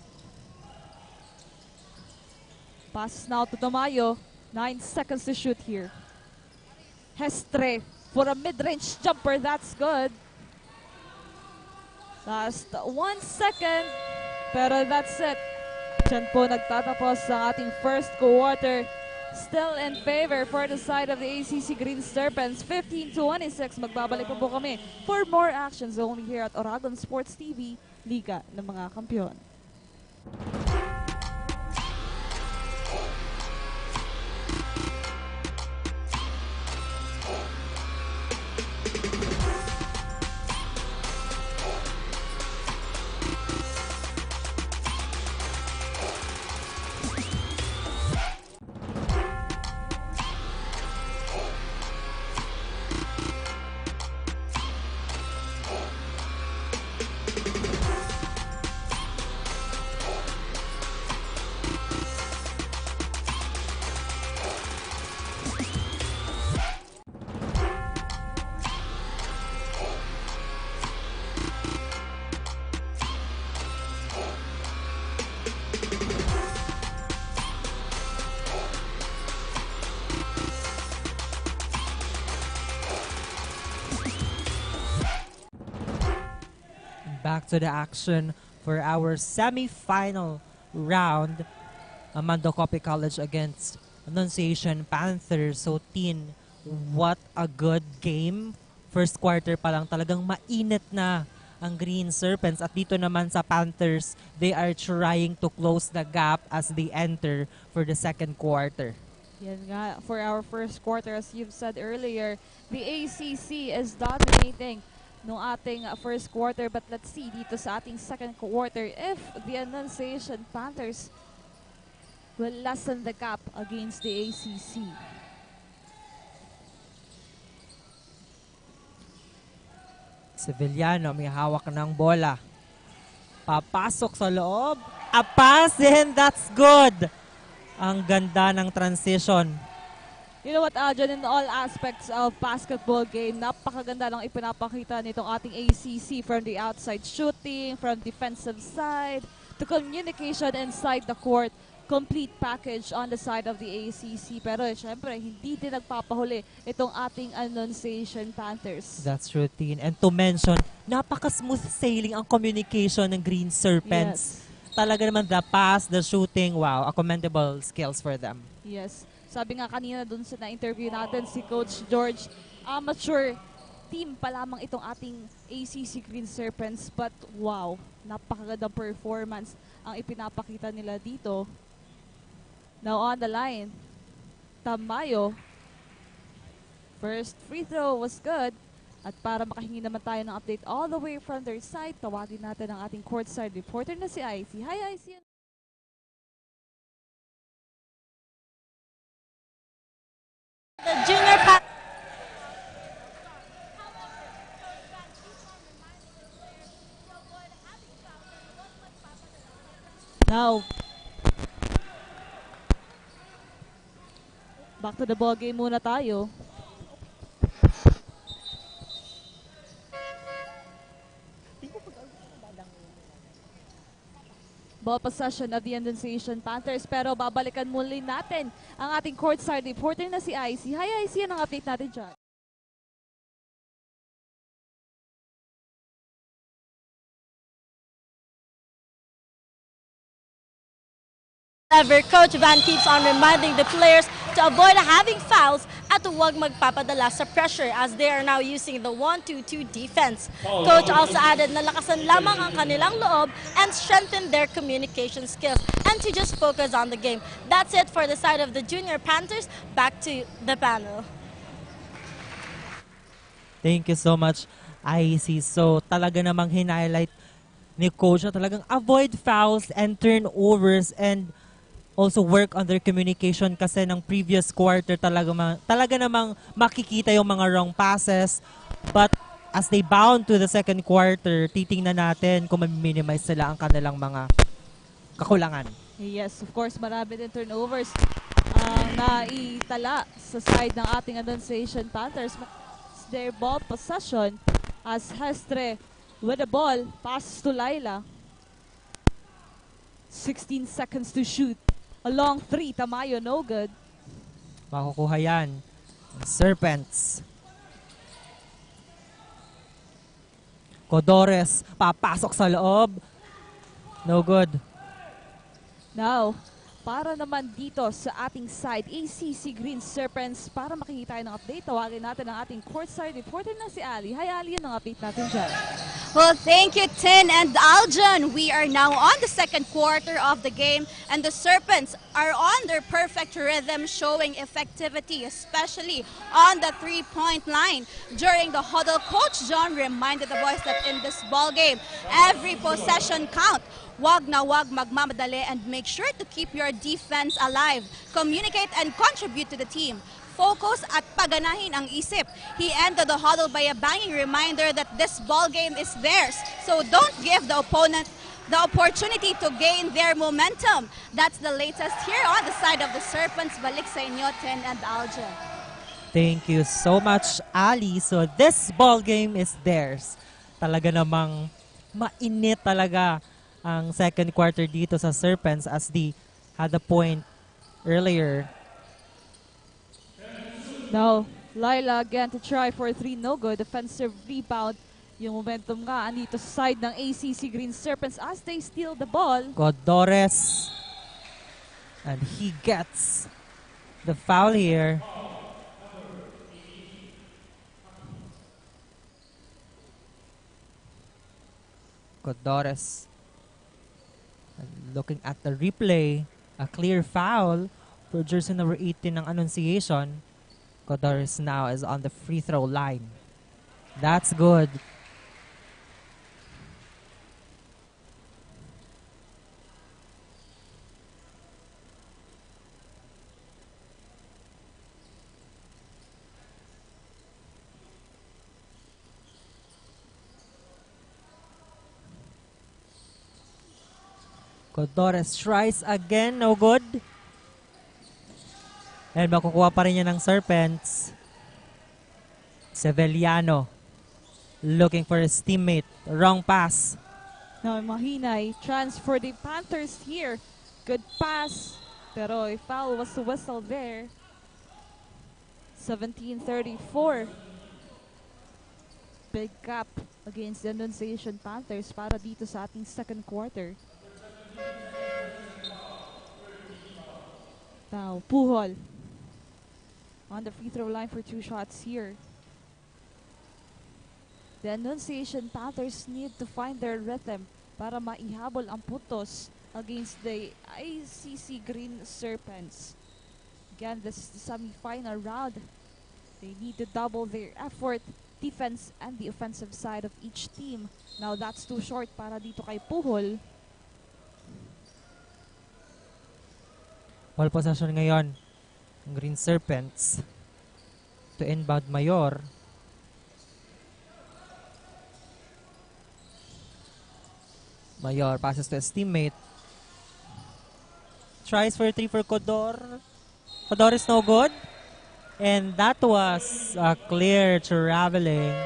Pass now to Tamayo. 9 seconds to shoot here. Hestre for a mid-range jumper, that's good. Last 1 second, pero that's it. Diyan po nagtatapos ang ating first quarter. Still in favor for the side of the ACC Green Serpents. 15-26, magbabalik po kami for more actions only here at Oragon Sports TV, Liga ng mga Kampiyon. Back to the action for our semi-final round. Amando Copy College against Annunciation Panthers. So, Tin, what a good game. First quarter pa lang talagang mainit na ang Green Serpents. At dito naman sa Panthers, they are trying to close the gap as they enter for the second quarter. Yan nga, for our first quarter, as you've said earlier, the ACC is dominating no ating first quarter. But let's see dito sa ating second quarter if the Annunciation Panthers will lessen the gap against the ACC. Sevillano may hawak ng bola. Papasok sa loob. A pass and that's good. Ang ganda ng transition. You know what, Aljon, in all aspects of basketball game, napakaganda lang ipinapakita nitong ating ACC from the outside shooting, from defensive side, to communication inside the court. Complete package on the side of the ACC. Pero syempre, hindi din nagpapahuli itong ating Annunciation Panthers. That's routine. And to mention, napaka-smooth sailing ang communication ng Green Serpents. Yes. Talaga naman the pass, the shooting, wow, a commendable skills for them. Yes. Sabi nga kanina dun sa na-interview natin si Coach George, amateur team pa lamang itong ating ACC Green Serpents. But wow, napakagandang performance ang ipinapakita nila dito. Now on the line, Tamayo. First free throw was good. At para makahingi naman tayo ng update all the way from their side, tawagin natin ang ating courtside reporter na si IC. Hi, IC! The junior Now, back to the ball game muna tayo. Ball possession of the Annunciation Panthers, pero babalikan muli natin ang ating courtside reporter na si IC. Hi IC, anong update natin dyan? However, Coach Van keeps on reminding the players to avoid having fouls at huwag magpapadala sa pressure as they are now using the 1-2-2 defense. Coach also added na lakasan lamang ang kanilang loob and strengthen their communication skills and to just focus on the game. That's it for the side of the Junior Panthers. Back to the panel. Thank you so much, IC. So talaga namang hinighlight ni Coach na talagang avoid fouls and turnovers and also work on their communication kasi ng previous quarter talaga namang makikita yung mga wrong passes. But as they bound to the second quarter, titingnan natin kung ma-minimize sila ang kanilang mga kakulangan. Yes, of course, marami din turnovers ang naitala sa side ng ating Annunciation Panthers. Their ball possession as Hestre with the ball, passes to Laila. 16 seconds to shoot. A long three, Tamayo, no good. Makukuha yan. Serpents. Codores, papasok sa loob. No good. Now, para naman dito sa ating side, ACC Green Serpents, para makikita tayo ng update, tawagin natin ang ating courtside reporter na si Ali. Hi Ali, yun ang update natin dyan. Well, thank you, Tin and Aljon. We are now on the second quarter of the game, and the Serpents are on their perfect rhythm, showing effectivity, especially on the three-point line. During the huddle, Coach John reminded the boys that in this ball game, every possession count. Wag na wag magmamadali and make sure to keep your defense alive. Communicate and contribute to the team. Focus at paganahin ang isip. He ended the huddle by a banging reminder that this ball game is theirs. So don't give the opponent the opportunity to gain their momentum. That's the latest here on the side of the Serpents. Balik sa inyo, Tin and Aljon. Thank you so much, Ali. So this ball game is theirs. Talaga namang mainit talaga ang second quarter dito sa Serpents as they had a point earlier. Now, Laila again to try for a three, no good. Defensive rebound Yung momentum nga andito sa side ng ACC Green Serpents as they steal the ball. Codores. And he gets the foul here. Codores. And looking at the replay, a clear foul for jersey number 18 ng Annunciation. Codores now is on the free throw line. That's good. Codores tries again, no good. And makukuha pa rin niya ng Serpents. Seveliano looking for his teammate. Wrong pass. Now mahinay transfer the Panthers here. Good pass. Pero a foul was whistled there. 17-34. Big gap against the Annunciation Panthers para dito sa ating second quarter. Now, Puhol on the free throw line for 2 shots here. The Annunciation Panthers need to find their rhythm para maihabol ang puntos against the ACC Green Serpents. Again, this is the semi-final round. They need to double their effort, defense, and the offensive side of each team. Now, that's too short para dito kay Puhol. Ball possession ngayon ng Green Serpents to inbound Mayor. Mayor passes to his teammate. Tries for 3 for Codor. Codor is no good. And that was a clear traveling.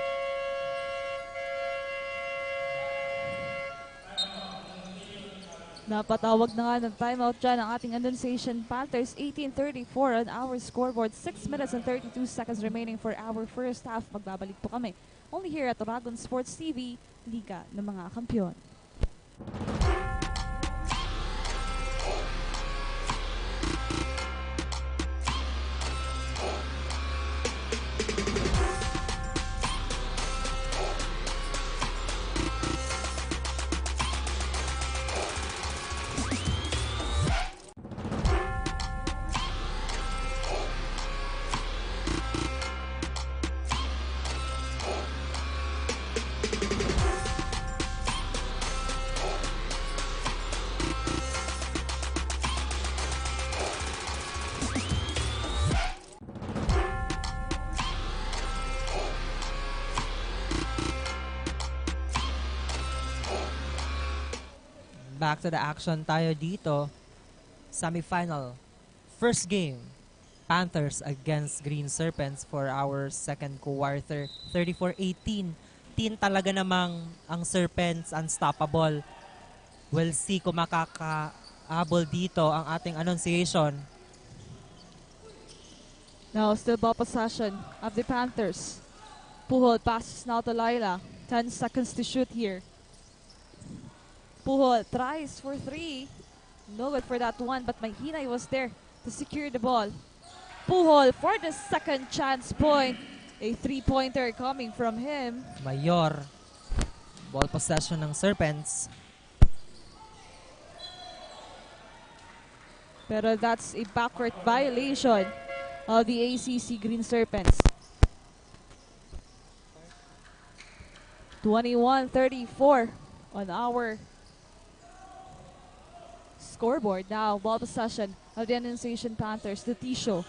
Napatawag na nga ng timeout dyan ang ating Annunciation Panthers. 18:34 on our scoreboard. 6 minutes and 32 seconds remaining for our first half. Magbabalik po kami. Only here at Dragon Sports TV, Liga ng mga Kampiyon. Back to the action tayo dito. Semifinal. First game. Panthers against Green Serpents for our second quarter. 34-18. Teen talaga namang ang Serpents unstoppable. We'll see kung makakaabol dito ang ating Annunciation. Now still ball possession of the Panthers. Puhol passes now to Laila. 10 seconds to shoot here. Puhol tries for 3. No good for that one, but Mahinay was there to secure the ball. Puhol for the second chance point. A 3-pointer coming from him. Mayor. Ball possession ng Serpents. Pero that's a backward violation of the ACC Green Serpents. 21-34 on our scoreboard. Now, ball possession of the Annunciation Panthers to Tisho.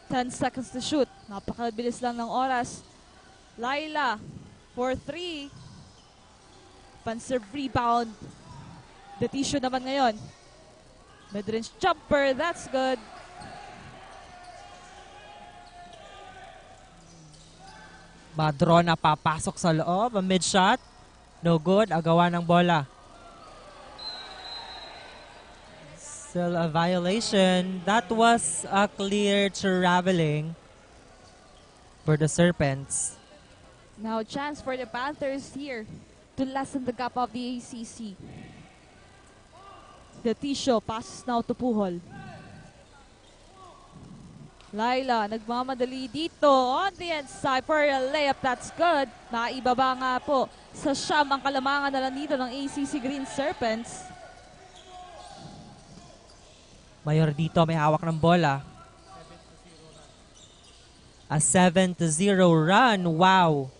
10 seconds to shoot. Napakabilis lang ng oras. Laila for 3. Panserve rebound. The Tisho naman ngayon. Mid-range jumper. That's good. Madrona papasok sa loob. A mid-shot. No good. Agawa ng bola. Still a violation. That was a clear traveling for the Serpents. Now chance for the Panthers here to lessen the gap of the ACC. The Tisho passes now to Puhol. Laila, nagmamadali dito on the inside for a layup. That's good. Naibaba nga po sa siyam ang kalamangan na lang dito ng ACC Green Serpents. Mayor dito may hawak ng bola. A 7-0 run. Wow.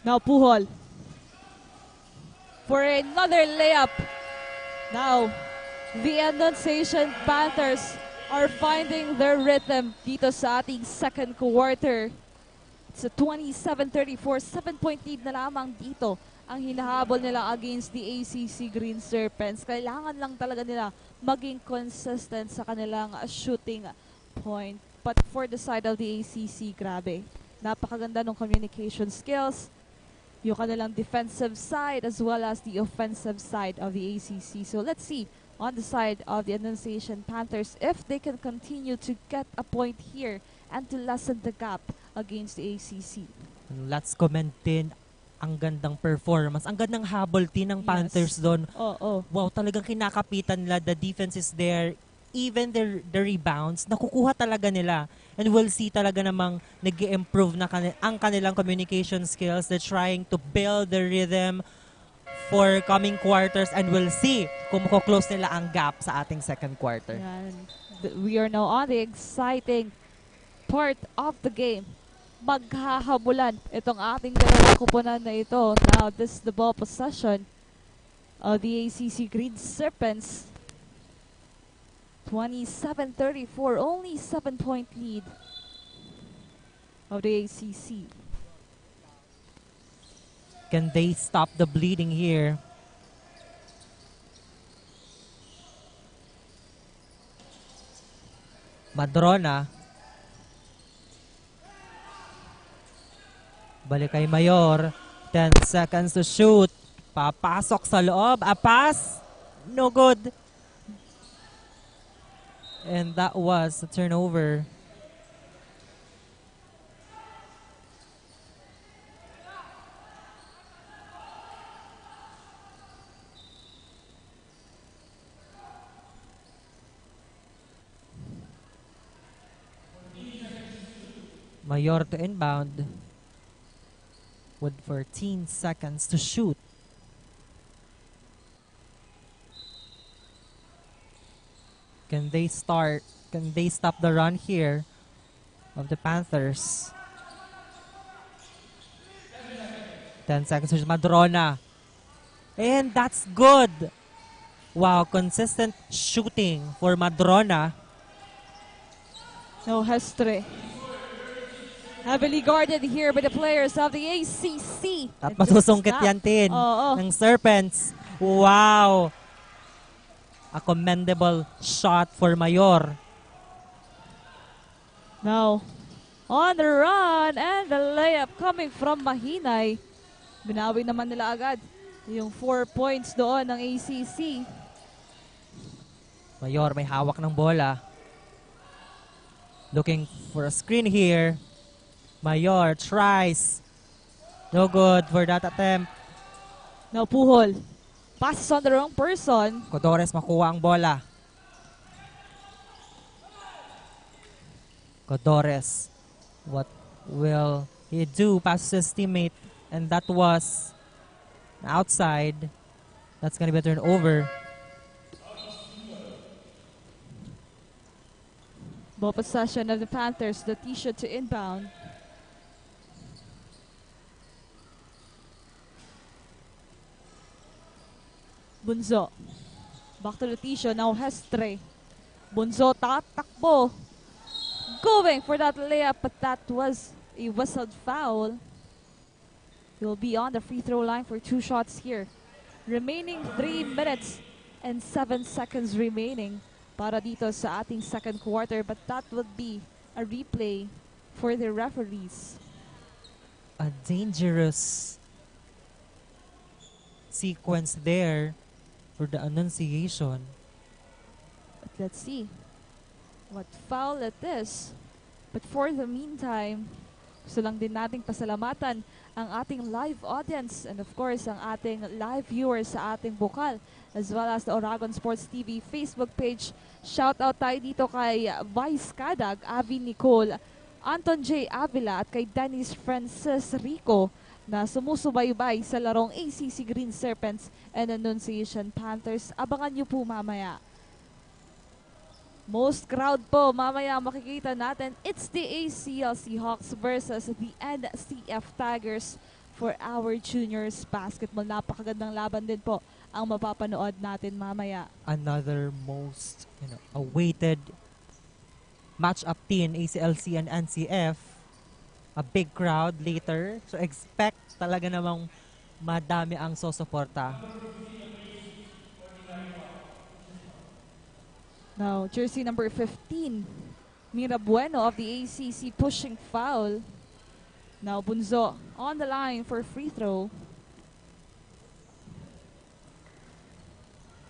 Now Puhol for another layup. Now, the Annunciation Panthers are finding their rhythm dito sa ating second quarter. It's a 27-34, 7-point lead na lamang dito ang hinahabol nila against the ACC Green Serpents. Kailangan lang talaga nila maging consistent sa kanilang shooting point. But for the side of the ACC, grabe. Napakaganda ng communication skills, yung kanilang defensive side as well as the offensive side of the ACC. So let's see on the side of the Annunciation Panthers if they can continue to get a point here and to lessen the gap against the ACC. Let's comment din ang gandang performance. Ang gandang habol din ng Panthers doon. Wow, talagang kinakapitan nila. The defense is there. Even the rebounds, nakukuha talaga nila. And we'll see talaga namang nag-improve na ang kanilang communication skills. They're trying to build the rhythm for coming quarters, and we'll see kung mako-close nila ang gap sa ating second quarter. Yan. We are now on the exciting part of the game. Maghahabulan itong ating dalawang kupunan na ito. Now, this is the ball possession of the ACC Green Serpents. 27-34, only 7-point lead of the ACC. Can they stop the bleeding here? Madrona. Balik kay Mayor. 10 seconds to shoot. Papasok sa loob. A pass. No good. And that was a turnover. Mayor to inbound with 14 seconds to shoot. Can they stop the run here of the Panthers? 10 seconds to shoot. Madrona. And that's good. Wow, consistent shooting for Madrona. No, Hestre. Heavily guarded here by the players of the ACC. At masusungkit yan din ng Serpents. Wow! A commendable shot for Mayor. Now, on the run and the layup coming from Mahinay. Binawi naman nila agad yung 4 points doon ng ACC. Mayor may hawak ng bola. Looking for a screen here. Mayor tries. No good for that attempt. Now Puhol. Passes on the wrong person. Codores makuha ang bola. Codores. What will he do? Passes his teammate. And that was outside. That's going to be a turnover. Ball possession of the Panthers. The T-shirt to inbound. Bunzo. Back to the Tisho. Now Hestre. Bunzo tatakbo. Going for that layup, but that was a whistled foul. He'll be on the free throw line for 2 shots here. Remaining 3 minutes and 7 seconds remaining para dito sa ating second quarter, but that would be a replay for the referees. A dangerous sequence there for the Annunciation. But let's see what foul it is. But for the meantime, gusto lang din nating pasalamatan ang ating live audience and of course ang ating live viewers sa ating Bucal as well as the Oragon Sports TV Facebook page. Shout out tayo dito kay Vice Kadag, Avi Nicole, Anton J. Avila at kay Dennis Francis Rico na sumusubaybay sa larong ACC Green Serpents and Annunciation Panthers. Abangan nyo po mamaya. Most crowd po, mamaya makikita natin, it's the ACL Seahawks versus the NCF Tigers for our juniors basketball. Napakagandang laban din po ang mapapanood natin mamaya. Another most awaited match-up team, ACLC and NCF. A big crowd later. So expect talaga namang madami ang susuporta. Now, jersey number 15, Mira Bueno of the ACC pushing foul. Now, Bunzo on the line for free throw.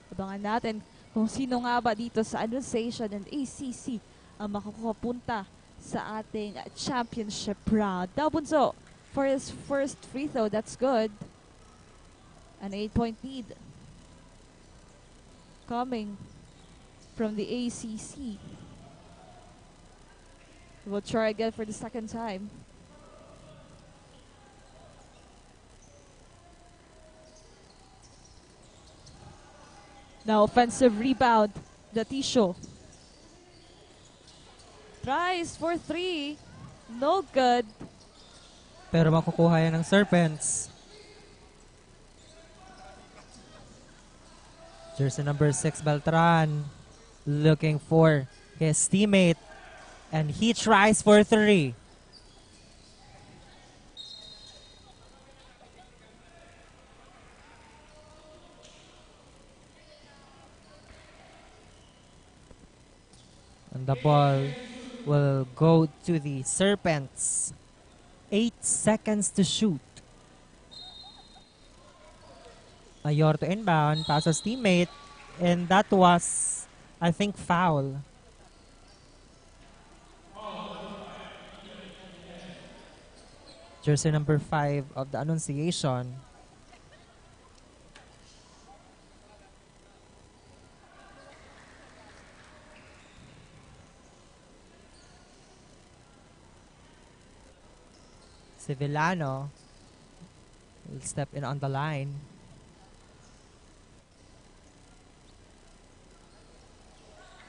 Abangan natin kung sino nga ba dito sa Annunciation and ACC ang makakupunta sa ating championship round. Now, Bunzo for his first free throw, that's good. An 8-point lead coming from the ACC. We'll try again for the second time. Now offensive rebound, the Tisho. Tries for 3. No good. Pero makukuha yan ng Serpents. Jersey number 6, Beltran. Looking for his teammate. And he tries for 3. And the ball will go to the Serpents. 8 seconds to shoot. Mayor to inbound, passes teammate. And that was, I think, foul. Jersey number 5 of the Annunciation. Sevillano will step in on the line.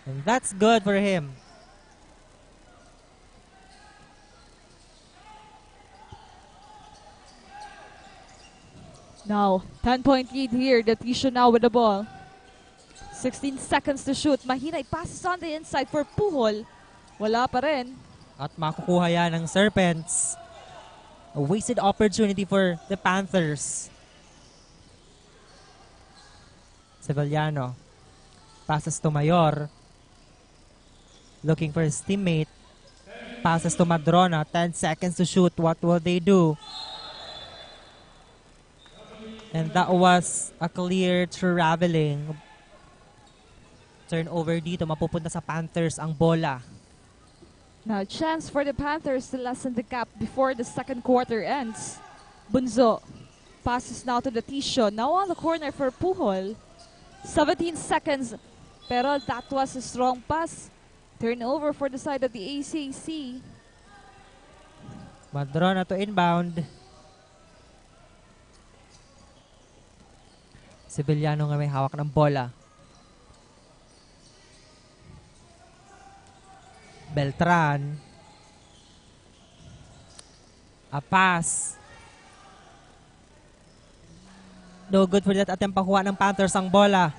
And that's good for him. Now, 10-point lead here. The Tisho now with the ball. 16 seconds to shoot. Mahinay passes on the inside for Puhol. Wala pa rin. At makukuha yan ng Serpents. A wasted opportunity for the Panthers. Sevillano. Passes to Mayor. Looking for his teammate. Passes to Madrona. 10 seconds to shoot. What will they do? And that was a clear traveling. Turnover dito. Mapupunta sa Panthers ang bola. Now, chance for the Panthers to lessen the gap before the second quarter ends. Bunzo passes now to the Tisho. Now on the corner for Puhol. 17 seconds. Pero that was a strong pass. Turnover for the side of the ACC. Madrona to inbound. Sevillano nga may hawak ng bola. Beltran. A pass. No good for that attempt pakuha ng Panthers ang bola.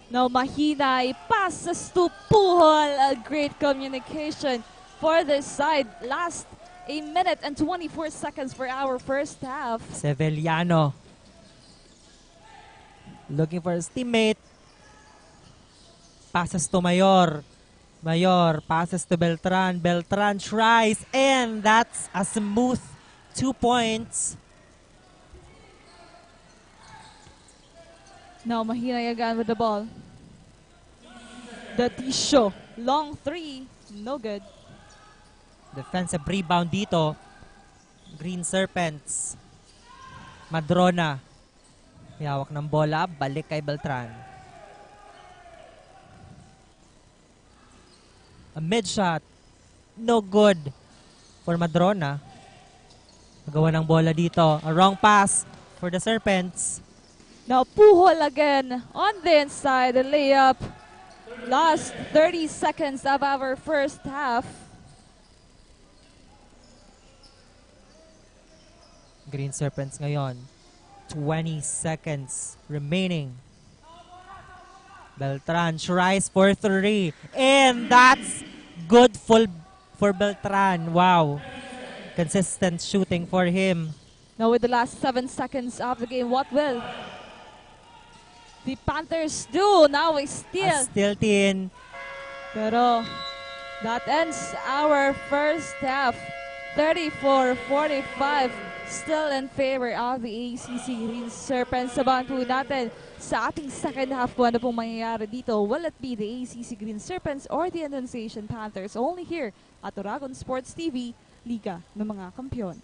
Now Mahinay passes to Puhol. A great communication for this side. Last a minute and 24 seconds for our first half. Sevillano. Looking for his teammate. Passes to Mayor. Mayor passes to Beltran. Beltran tries, and that's a smooth 2 points. Now Mahinay again with the ball. The Tisho. Long 3. No good. Defensive rebound dito. Green Serpents. Madrona. May hawak ng bola. Balik kay Beltran. A mid shot. No good for Madrona. Magawa ng bola dito. A wrong pass for the Serpents. Now Puhol again on the inside. The layup. Last 30 seconds of our first half. Green Serpents ngayon. 20 seconds remaining. Beltran tries for 3. And that's good for Beltran. Wow. Consistent shooting for him. Now with the last 7 seconds of the game, what will the Panthers do? Now we A steal tin. Pero that ends our first half. 34-45. Still in favor of the ACC Green Serpents. Sabahan po natin sa ating second half kung ano pong mangyayari dito. Will it be the ACC Green Serpents or the Annunciation Panthers? Only here at Oragon Sports TV, Liga ng mga Kampiyon.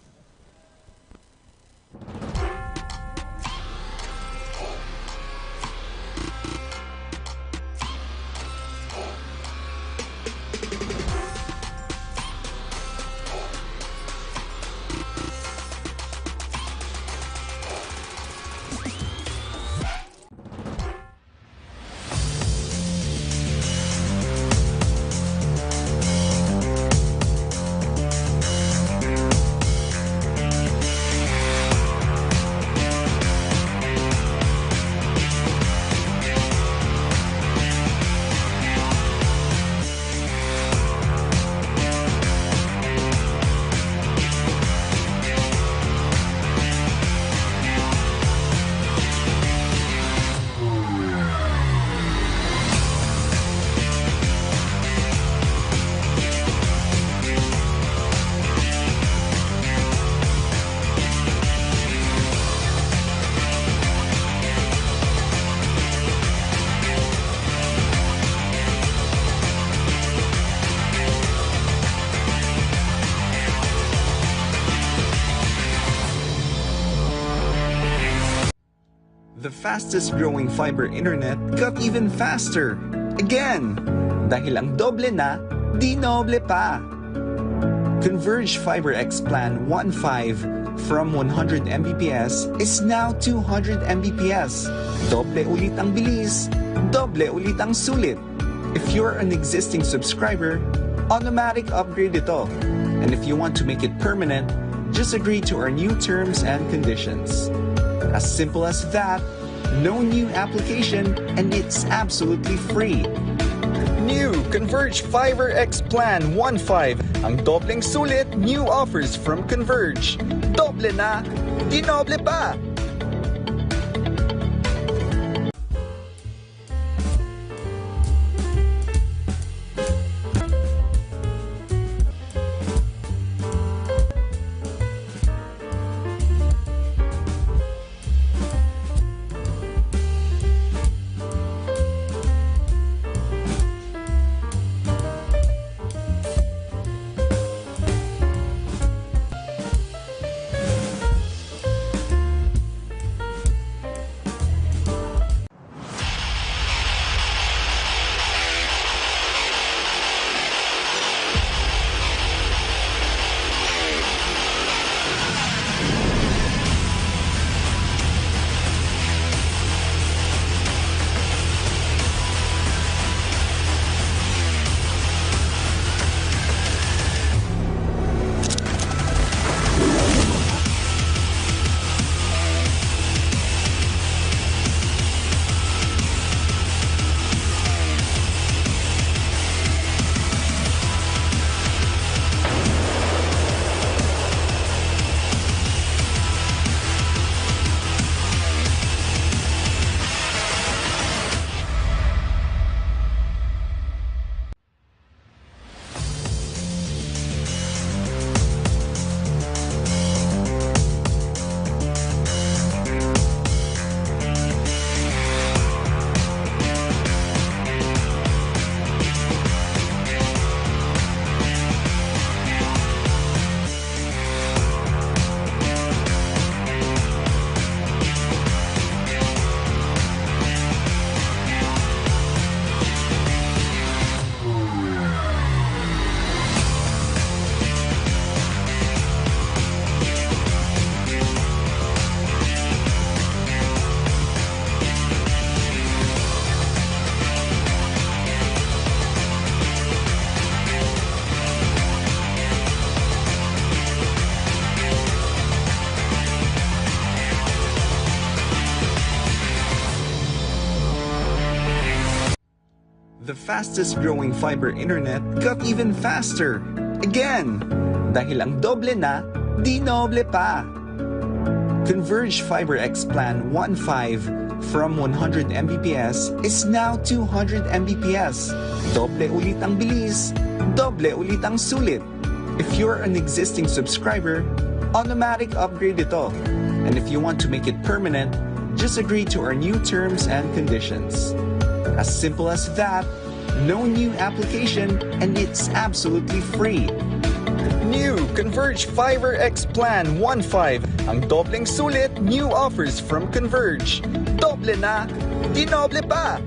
The fastest growing fiber internet got even faster. Again! Dahil ang doble na, di noble pa. Converge FiberX Plan 1.5 from 100 Mbps is now 200 Mbps. Doble ulit ang bilis, doble ulit ang sulit. If you're an existing subscriber, automatic upgrade ito. And if you want to make it permanent, just agree to our new terms and conditions. As simple as that, no new application, and it's absolutely free. New Converge FiberX Plan 1.5. Ang dobleng sulit, new offers from Converge. Doble na, di noble pa! fastest growing fiber internet got even faster. Again, dahil ang doble na, di noble pa. Converge FiberX Plan 1.5 from 100 Mbps is now 200 Mbps. Doble ulit ang bilis, doble ulit ang sulit. If you're an existing subscriber, automatic upgrade ito. And if you want to make it permanent, just agree to our new terms and conditions. As simple as that, no new application, and it's absolutely free. New Converge FiberX Plan 1.5. Ang dobleng sulit, new offers from Converge. Doble na, di noble pa!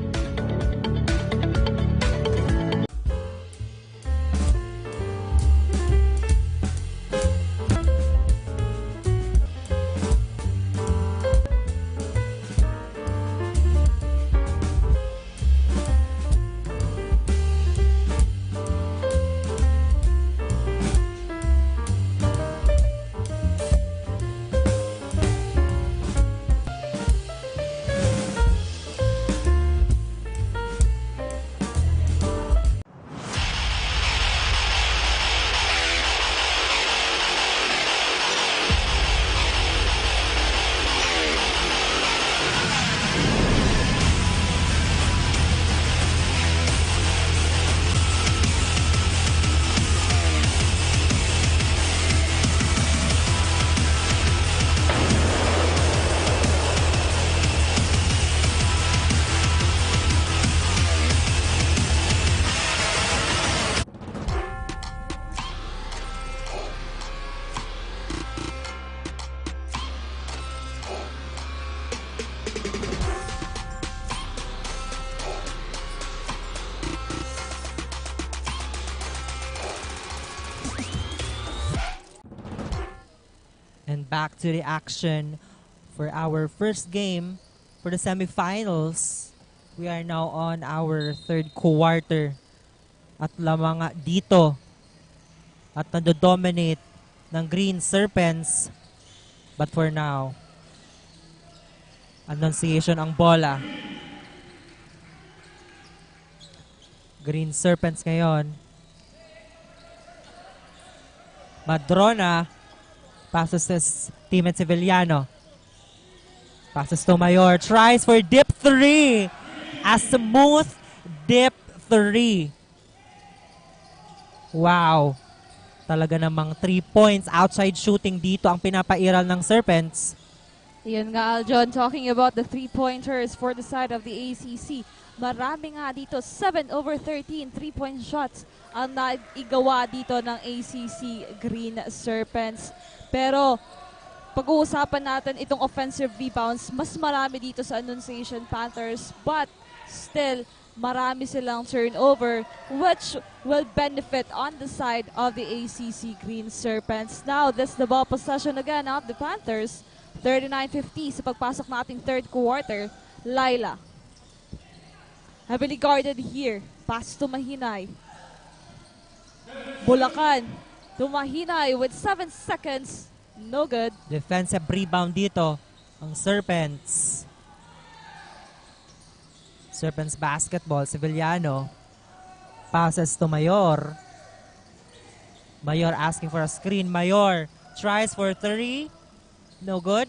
And back to the action for our first game for the semifinals. We are now on our third quarter. At lamang nga dito. At nado-dominate ng Green Serpents. But for now, Annunciation ang bola. Green Serpents ngayon. Madrona. Passes to teammate Sevillano. Passes to Mayor. Tries for dip 3. A smooth dip 3. Wow. Talaga namang 3 points outside shooting dito ang pinapairal ng Serpents. Yan nga, Aljon, talking about the 3-pointers for the side of the ACC. Marami nga dito, 7 over 13 3-point shots ang naigawa dito ng ACC Green Serpents. Pero pag-uusapan natin itong offensive rebounds, mas marami dito sa Annunciation Panthers, but still marami silang turnover, which will benefit on the side of the ACC Green Serpents. Now, this the ball possession again of the Panthers. 39-50 sa pagpasok nating third quarter. Laila. Heavily guarded here. Pass to Mahinay. Bulacan. To Mahinay with 7 seconds. No good. Defensive rebound dito ang Serpents. Serpents basketball. Sevillano. Passes to Mayor. Mayor asking for a screen. Mayor tries for 3. No good.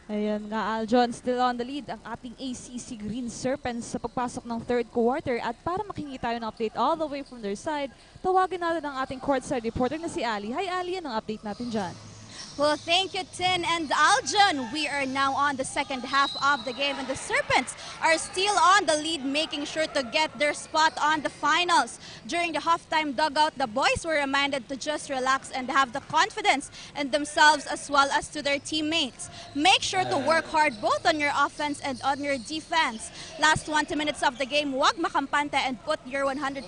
Ayan nga, Aljon, still on the lead ang ating ACC Green Serpents sa pagpasok ng third quarter. At para makingi tayo ng update all the way from their side, tawagin natin ang ating courtside reporter na si Ali. Hi Ali, anong update natin dyan? Well, thank you, Tin and Aljon. We are now on the second half of the game, and the Serpents are still on the lead, making sure to get their spot on the finals. During the halftime dugout, the boys were reminded to just relax and have the confidence in themselves as well as to their teammates. Make sure to work hard both on your offense and on your defense. Last 20 minutes of the game, huwag makampante and put your 100%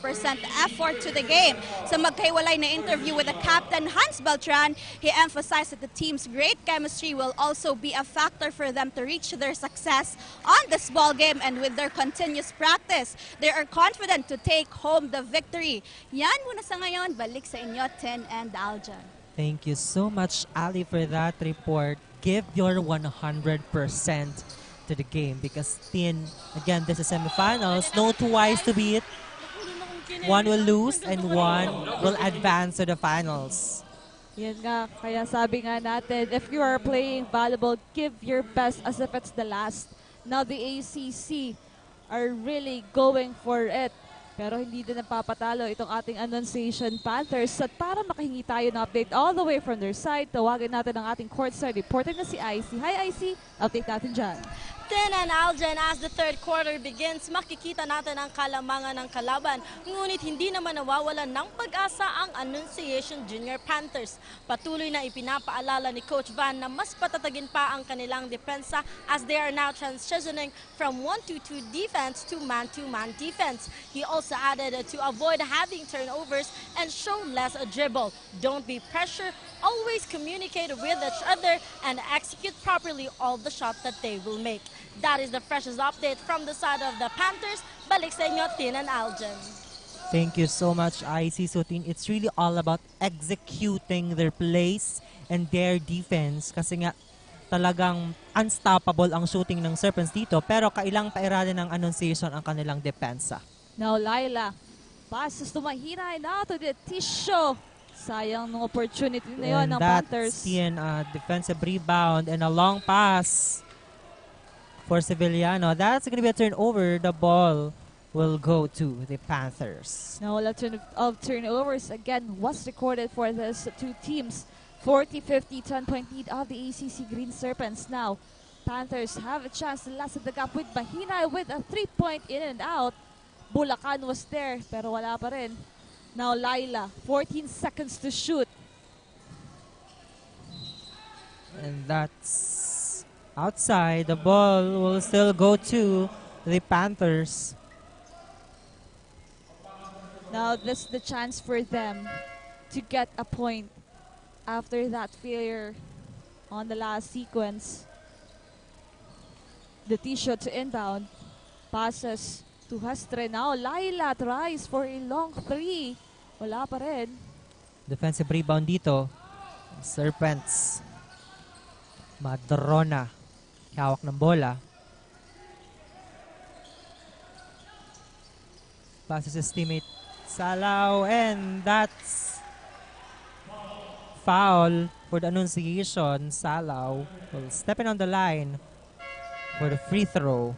effort to the game. Sa magkahiwalay na interview with the captain, Hans Beltran, he emphasized that the team's great chemistry will also be a factor for them to reach their success on this ball game, and with their continuous practice, they are confident to take home the victory. Yan muna sa ngayon. Balik sa inyo, Tin and Aljon. Thank you so much, Ali, for that report. give your 100% to the game because again, this is semifinals. No two ways to beat. One will lose and one will advance to the finals. Yan nga, kaya sabi nga natin, if you are playing volleyball, give your best as if it's the last. Now the ACC are really going for it. Pero hindi din napapatalo itong ating Annunciation Panthers. At para makahingi tayo ng update all the way from their side, tawagin natin ang ating courtside reporter na si IC. Hi IC, update natin dyan. Tin and Algen, as the third quarter begins, makikita natin ang kalamangan ng kalaban. Ngunit hindi naman nawawalan ng pag-asa ang Annunciation Junior Panthers. Patuloy na ipinapaalala ni Coach Van na mas patatagin pa ang kanilang depensa as they are now transitioning from 1-2-2 defense to man-to-man defense. He also added to avoid having turnovers and show less a dribble. Don't be pressure, always communicate with each other and execute properly all the shots that they will make. That is the freshest update from the side of the Panthers. Balik sa inyo, Tin and Algen. Thank you so much, IC. So, Tin, it's really all about executing their plays and their defense kasi nga talagang unstoppable ang shooting ng Serpents dito pero kailang pairalin ng Annunciation ang kanilang depensa. Now Laila, passes to Mahina and out to the tissue. Sayang ng opportunity na yun ng Panthers. And that's defensive rebound and a long pass for Sevillano. That's going to be a turnover. The ball will go to the Panthers. Now a lot of turnovers again was recorded for these two teams. 40-50, 10-point lead of the ACC Green Serpents. Now Panthers have a chance to lessen the gap with Mahina with a 3-point in and out. Bulacan was there pero wala pa rin. Now Laila, 14 seconds to shoot. And that's outside. The ball will still go to the Panthers. Now this is the chance for them to get a point after that failure on the last sequence. The tee-shot to inbound. Passes to Hastre. Now Laila tries for a long three. Wala pa rin. Defensive rebound dito. Serpents. Madrona. Hawak ng bola. Passes his teammate Salaw and that's foul for the Annunciation. Salaw will step in on the line for the free throw.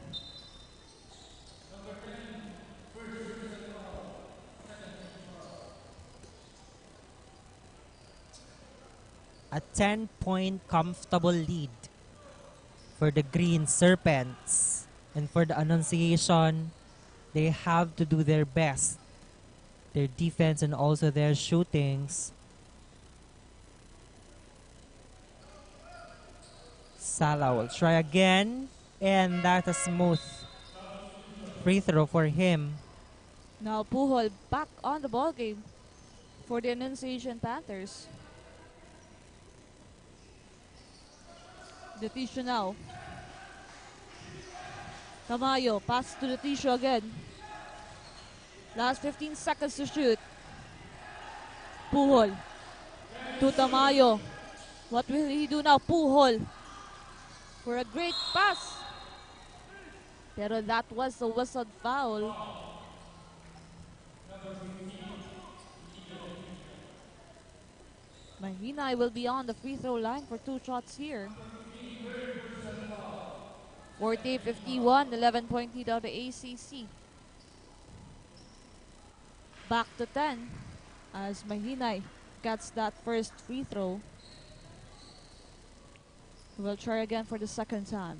A 10-point comfortable lead for the Green Serpents. And for the Annunciation, they have to do their best. Their defense and also their shootings. Salah will try again. And that's a smooth free throw for him. Now Puhol back on the ball game for the Annunciation Panthers. The tissue now. Tamayo, pass to the tissue again. Last 15 seconds to shoot. Puhol to Tamayo. What will he do now? Puhol for a great pass. Pero that was a whistled foul. Mahina will be on the free throw line for 2 shots here. 40-51, 11-point lead of the ACC. Back to 10 as Mahinay gets that first free throw. We'll try again for the second time.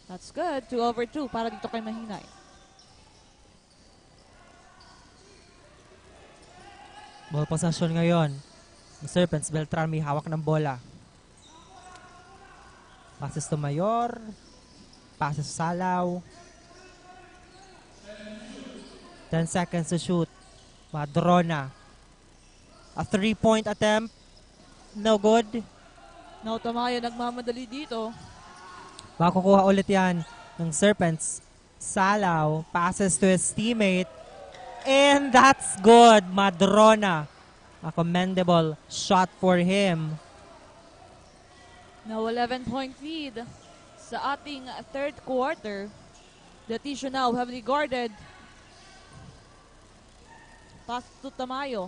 That's good. 2 over 2 para dito kay Mahinay. Ball possession ngayon. The Serpents, Beltran may hawak ng bola. Passes to Mayor. Passes to Salaw. 10 seconds to shoot. Madrona. A 3-point attempt. No good. Now Tamayo nagmamadali dito. Makukuha ulit yan ng Serpents. Salaw. Passes to his teammate. And that's good. Madrona. A commendable shot for him. Now 11-point lead sa ating third quarter. The tissue now heavily guarded. Pass to Tamayo.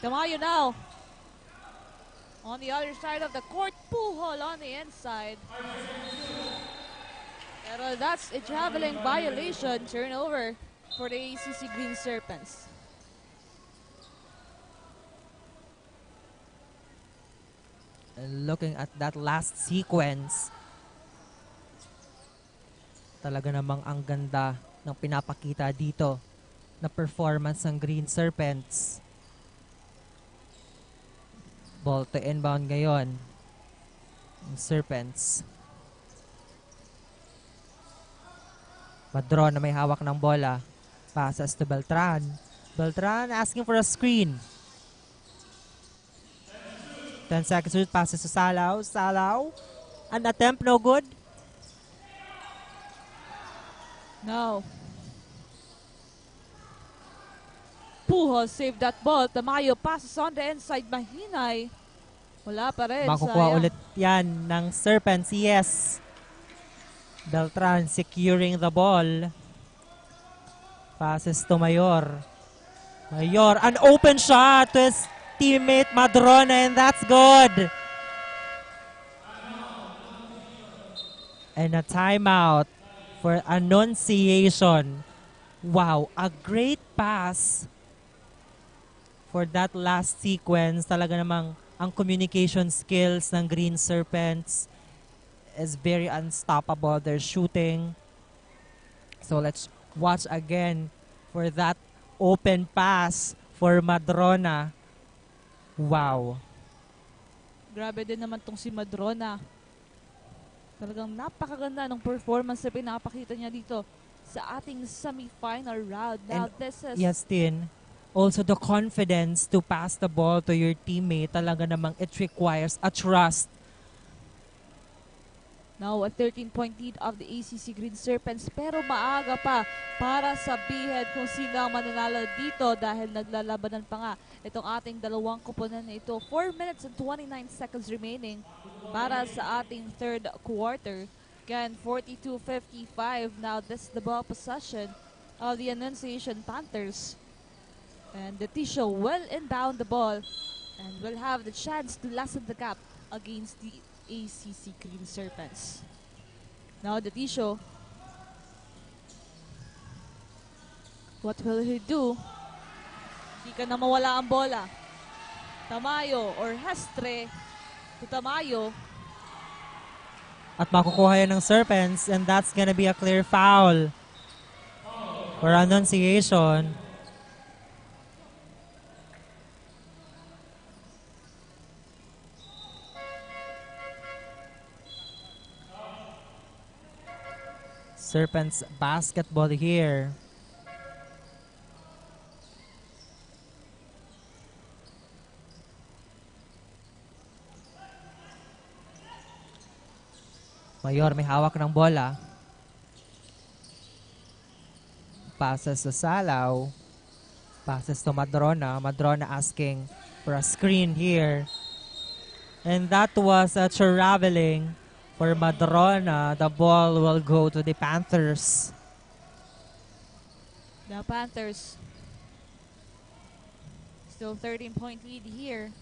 Tamayo now. On the other side of the court, Bucal on the inside. Pero that's a traveling violation. Turnover for the ACC Green Serpents. And looking at that last sequence, talaga namang ang ganda ng pinapakita dito na performance ng Green Serpents. Ball to inbound ngayon ng Serpents. Madron na may hawak ng bola. Passes to Beltran. Beltran asking for a screen. 10 seconds shoot, passes to Salaw. Salaw. An attempt, no good. No. Bucal saved that ball. Tamayo passes on the inside. Mahinay. Wala pa rin. Makukuha Sayang. ulit yan ng Serpents. Yes. Beltran securing the ball. Passes to Mayor. Mayor, an open shot to his teammate Madrona, and that's good. And a timeout for Annunciation. Wow, a great pass for that last sequence. Talaga namang ang communication skills ng Green Serpents is very unstoppable. They're shooting. So let's watch again for that open pass for Madrona. Wow. Grabe din naman tong si Madrona. Talagang napakaganda ng performance na pinapakita niya dito sa ating semi-final round. Now, And this is... yes, Tin. Also the confidence to pass the ball to your teammate. Talaga namang it requires a trust. Now, a 13-point lead of the ACC Green Serpents. Pero maaga pa para sabihin kung sino ang mananalo dito dahil naglalabanan pa nga itong ating dalawang kupunan na ito. 4 minutes and 29 seconds remaining para sa ating third quarter. Again, 42-55. Now, this is the ball possession of the Annunciation Panthers. And the Tisho will inbound the ball and will have the chance to lessen the gap against the ACC Green Serpents. Now the Tisho. What will he do? Hindi ka na mawala ang bola. Tamayo or Hestre to Tamayo. At makukuha yan ng Serpents, and that's gonna be a clear foul for Annunciation. Serpents basketball here. Mayor may hawak ng bola. Passes to Salaw. Passes to Madrona. Madrona asking for a screen here. And that was a traveling for Madrona. The ball will go to the Panthers. The Panthers still 13-point lead here.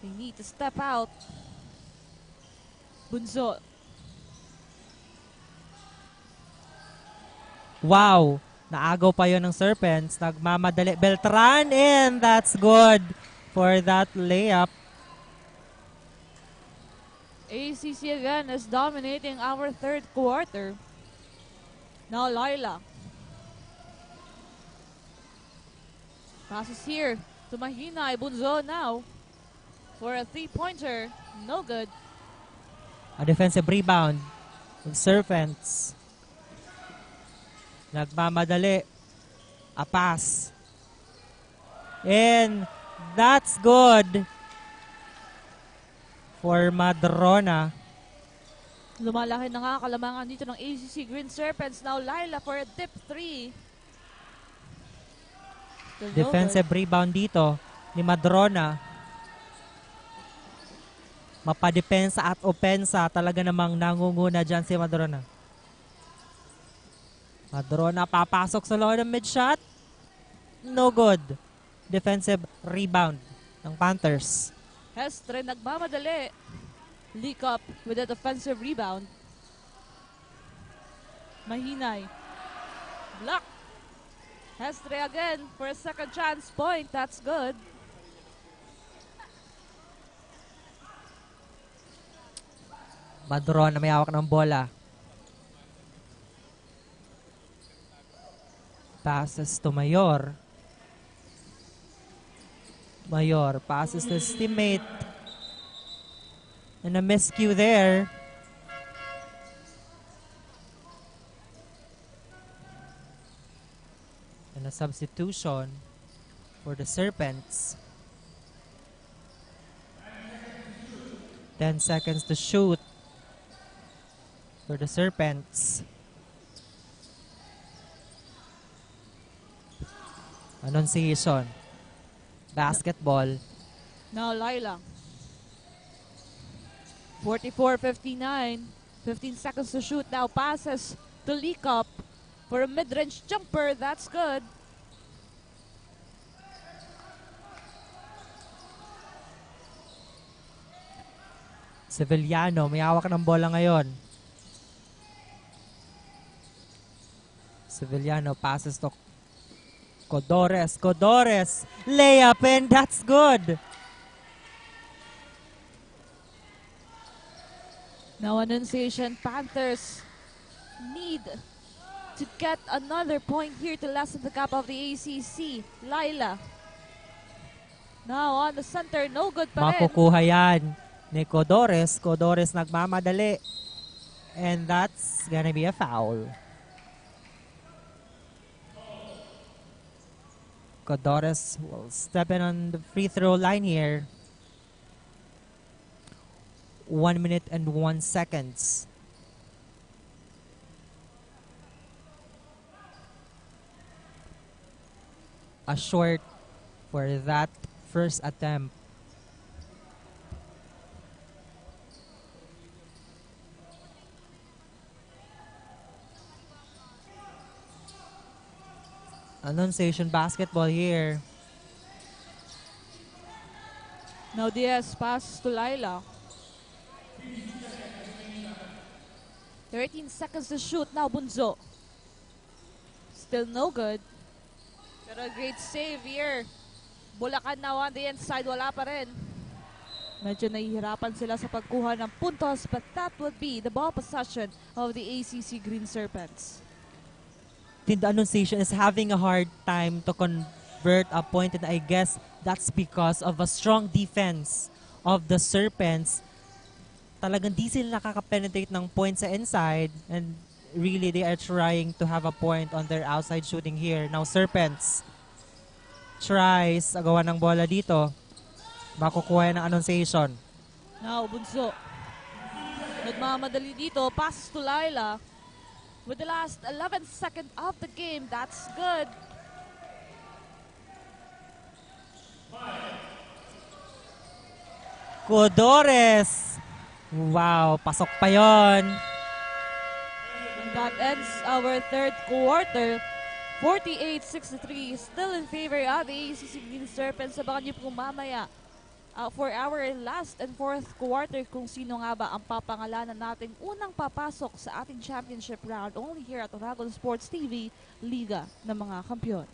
They need to step out. Bunso. Wow! Naagaw pa yun ng Serpents. Nagmamadali. Beltran, and that's good for that layup. ACC again is dominating our third quarter. Now Laila. Passes here to Mahina. Bunzo now for a three-pointer. No good. A defensive rebound of Serpents. Nagmamadali. A pass. And that's good for Madrona. Lumalaki na nga kalamangan dito ng ACC Green Serpents. Now Laila for a dip three. Still no Defensive rebound dito ni Madrona. Mapadepensa at opensa. Talaga namang nangunguna dyan si Madrona. Madrona papasok sa loob ng mid-shot. No good. Defensive rebound ng Panthers. Hestre nagmamadali. Leak up with a defensive rebound. Mahinay. Block. Hestre again for a second chance point. That's good. Madrona may hawak ng bola. Passes to Mayor. Mayor passes to his teammate. And a miscue there. And a substitution for the Serpents. 10 seconds to shoot for the Serpents. Annunciation. Basketball. Now Laila. 44-59. 15 seconds to shoot. Now passes to leak up for a mid-range jumper. That's good. Sevillano, may hawak ng bola ngayon. Sevillano passes to Codores. Codores, layup, and that's good. Now Annunciation, Panthers need to get another point here to lessen the gap of the ACC. Laila. Now on the center, no good pa rin. Makukuha yan ni Codores. Codores nagmamadali. And that's gonna be a foul. Codores will step in on the free throw line here. 1 minute and 1 seconds. A short for that first attempt. Annunciation basketball here. Now Diaz passes to Laila. 13 seconds to shoot. Now Bunzo. Still no good. Pero a great save here. Bulacan now on the inside. Wala pa rin. Medyo nahihirapan sila sa pagkuha ng puntos, but that would be the ball possession of the ACC Green Serpents. The Annunciation is having a hard time to convert a point, and I guess that's because of a strong defense of the Serpents. Talagang di sila nakaka-penetrate ng point sa inside, and really they are trying to have a point on their outside shooting here. Now Serpents tries agawan ng bola dito. Makukuha ng Annunciation. Now Bunso. Nagmamadali dito. Pass to Laila. With the last 11 seconds of the game, that's good. Codores! Wow, pasok pa yon. And that ends our third quarter. 48-63, still in favor of the ACC Green Serpents. Sabakan niyo po mamaya for our last and fourth quarter kung sino nga ba ang papangalanan natin unang papasok sa ating championship round only here at Dragon Sports TV, Liga ng mga Kampiyon.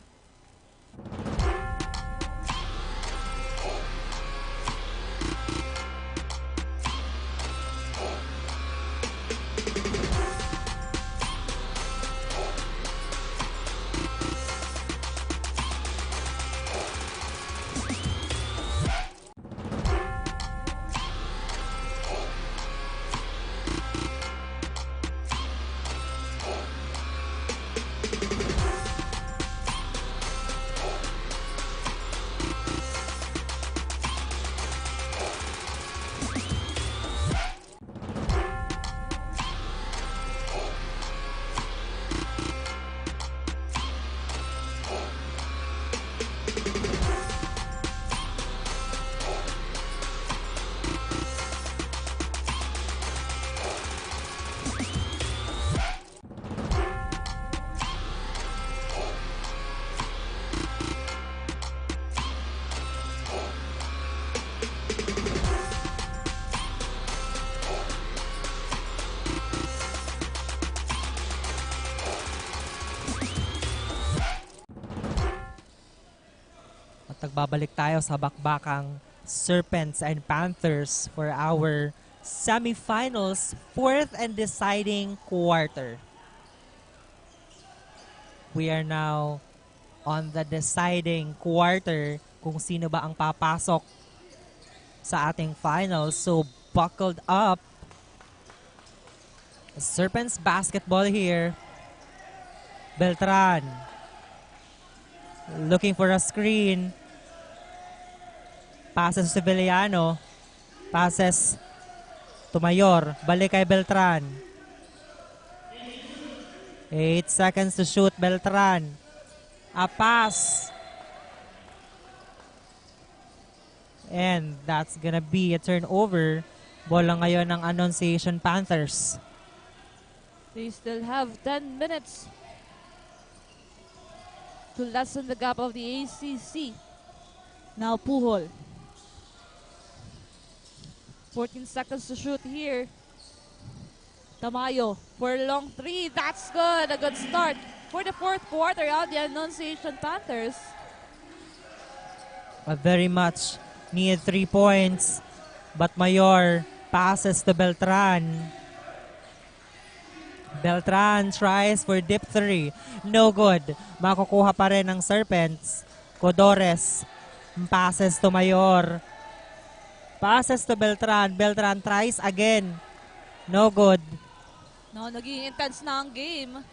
babalik tayo sa bakbakang Serpents and Panthers for our semifinals, fourth and deciding quarter. We are now on the deciding quarter kung sino ba ang papasok sa ating finals. So buckled up. Serpents basketball here. Beltran looking for a screen. Passes to Villano. Passes to Mayor. Balik kay Beltran. 8 seconds to shoot. Beltran. A pass. And that's gonna be a turnover. Bola ngayon ng Annunciation Panthers. They still have 10 minutes to lessen the gap of the ACC. Now Puhol. 14 seconds to shoot here. Tamayo for a long three. That's good. A good start for the fourth quarter of the Annunciation Panthers. A very much needed 3 points. But Mayor passes to Beltran. Beltran tries for deep 3. No good. Makukuha pa rin ng Serpents. Codores passes to Mayor. Passes to Beltran. Beltran tries again. No good. No, naging intense na ang game.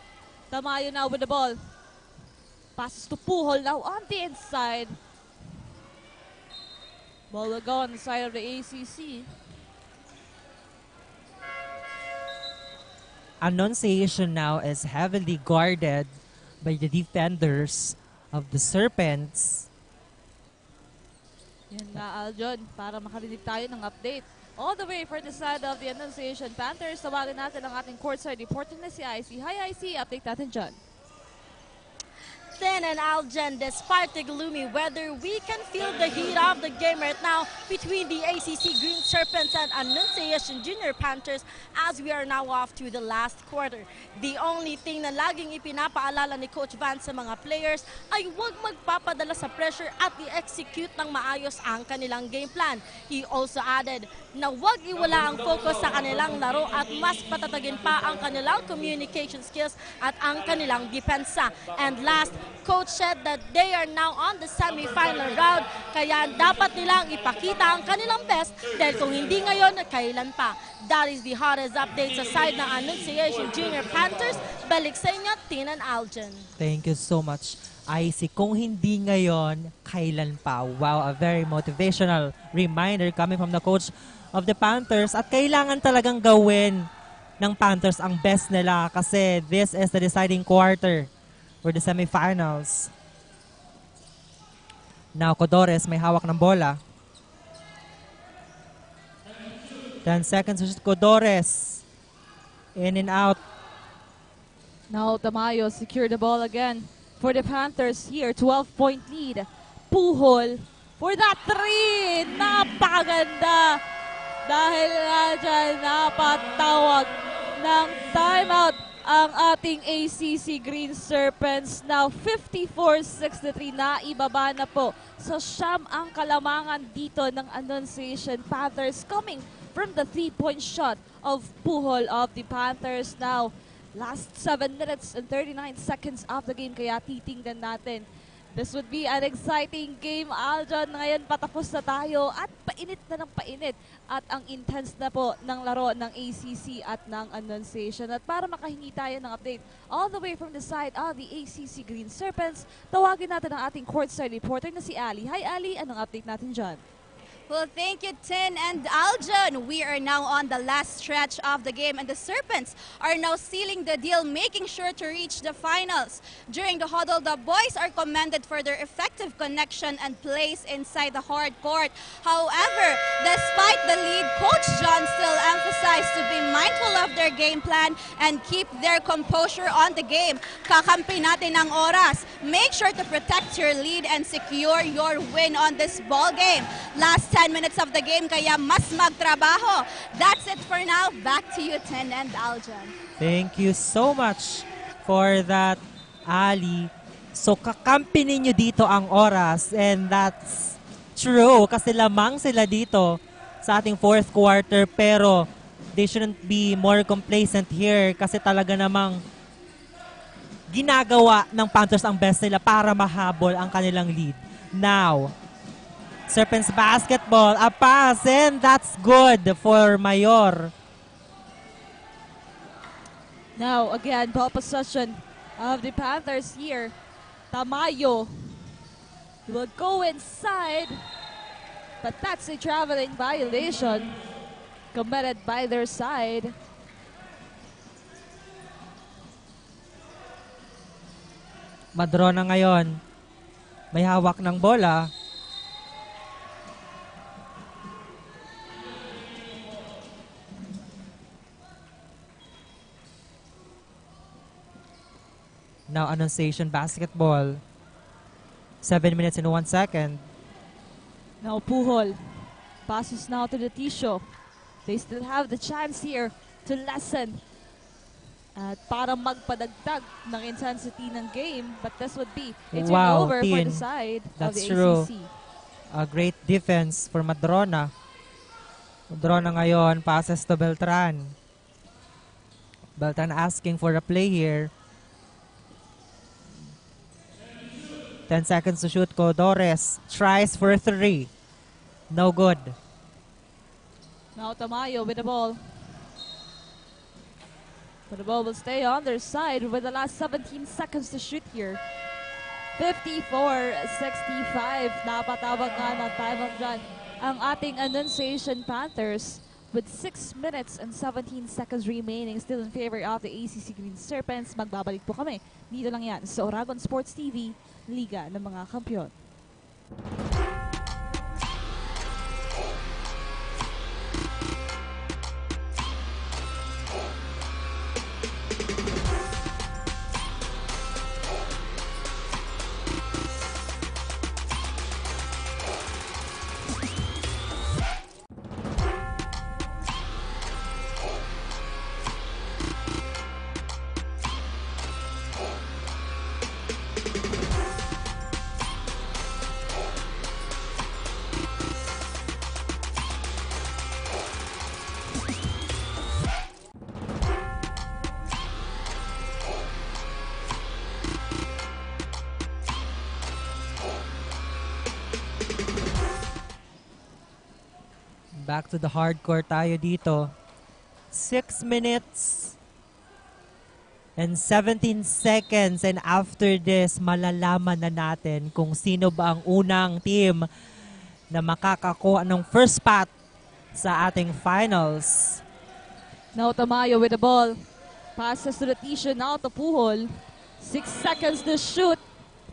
Tamayo now with the ball. Passes to Puhol now on the inside. Ball will go on the side of the ACC. Annunciation now is heavily guarded by the defenders of the Serpents. Yan nga, Aljon, para makarinig tayo ng update. All the way for the side of the Annunciation Panthers, tawagin natin ang ating courtside reporter na si IC. Hi IC, update natin dyan. And Algen, despite the gloomy weather, we can feel the heat of the game right now between the ACC Green Serpents and Annunciation Junior Panthers as we are now off to the last quarter. The only thing na laging ipinapaalala ni Coach Van sa mga players ay huwag magpapadala sa pressure at i-execute ng maayos ang kanilang game plan. He also added na huwag iwala ang focus sa kanilang laro at mas patatagin pa ang kanilang communication skills at ang kanilang depensa. And last, Coach said that they are now on the semi-final round, kaya dapat nilang ipakita ang kanilang best dahil kung hindi ngayon, kailan pa. That is the hottest update sa side ng Annunciation Junior Panthers. Balik sa inyo, Tin and Algen. Thank you so much, IC. Kung hindi ngayon, kailan pa? Wow, a very motivational reminder coming from the coach of the Panthers. At kailangan talagang gawin ng Panthers ang best nila kasi this is the deciding quarter for the semifinals. Now, Codores may hawak ng bola. 10 seconds to shoot. Codores. In and out. Now Tamayo secure the ball again for the Panthers here. 12-point lead. Puhol for that three. Napakaganda. Dahil nga dyan, napatawag ng timeout ang ating ACC Green Serpents. Now 54-63 na ibaba na po. So siyam ang kalamangan dito ng Annunciation Panthers coming from the 3-point shot of Puhol of the Panthers. Now last 7 minutes and 39 seconds of the game, kaya titingnan natin. This would be an exciting game, Aljon. Ngayon patapos na tayo at painit na ng painit. At ang intense na po ng laro ng ACC at ng Annunciation. At para makahingi tayo ng update all the way from the side of the ACC Green Serpents, tawagin natin ang ating courtside reporter na si Ali. Hi Ali, anong update natin dyan? Well, thank you, Tin and Aljon. We are now on the last stretch of the game, and the Serpents are now sealing the deal, making sure to reach the finals. During the huddle, the boys are commended for their effective connection and plays inside the hard court. However, despite the lead, Coach John still emphasized to be mindful of their game plan and keep their composure on the game. Kakampi natin ang oras. Make sure to protect your lead and secure your win on this ball game. Last 10 minutes of the game, kaya mas magtrabaho. That's it for now. Back to you, Tin and Aljon. Thank you so much for that, Ali. So kakampi ninyo dito ang oras and that's true kasi lamang sila dito sa ating fourth quarter pero they shouldn't be more complacent here kasi talaga namang ginagawa ng Panthers ang best nila para mahabol ang kanilang lead. Now, Serpents basketball, a pass and that's good for Mayor. Now, again, ball possession of the Panthers here. Tamayo will go inside, but that's a traveling violation committed by their side. Madrona ngayon. May hawak ng bola. Now, Annunciation basketball. 7 minutes and 1 second. Now Puhol passes now to the Tisho. They still have the chance here to lessen at para magpadagdag ng intensity ng game. But this would be a turnover for the side of the true. ACC. A great defense for Madrona. Madrona ngayon passes to Beltran. Beltran asking for a play here. 10 seconds to shoot. Codores tries for 3. No good. Now Tamayo with the ball. But the ball will stay on their side with the last 17 seconds to shoot here. 54-65. Napatawag nga ng time of dyan ang ating Annunciation Panthers with 6 minutes and 17 seconds remaining still in favor of the ACC Green Serpents. Magbabalik po kami. Dito lang yan sa Oragon Sports TV, Liga ng mga Kampiyon. Back to the hardcore tayo dito. 6 minutes and 17 seconds and after this, malalaman na natin kung sino ba ang unang team na makakakuha ng first spot sa ating finals. Now Tamayo with the ball. Passes to the Tisho, now to Puhol. 6 seconds to shoot.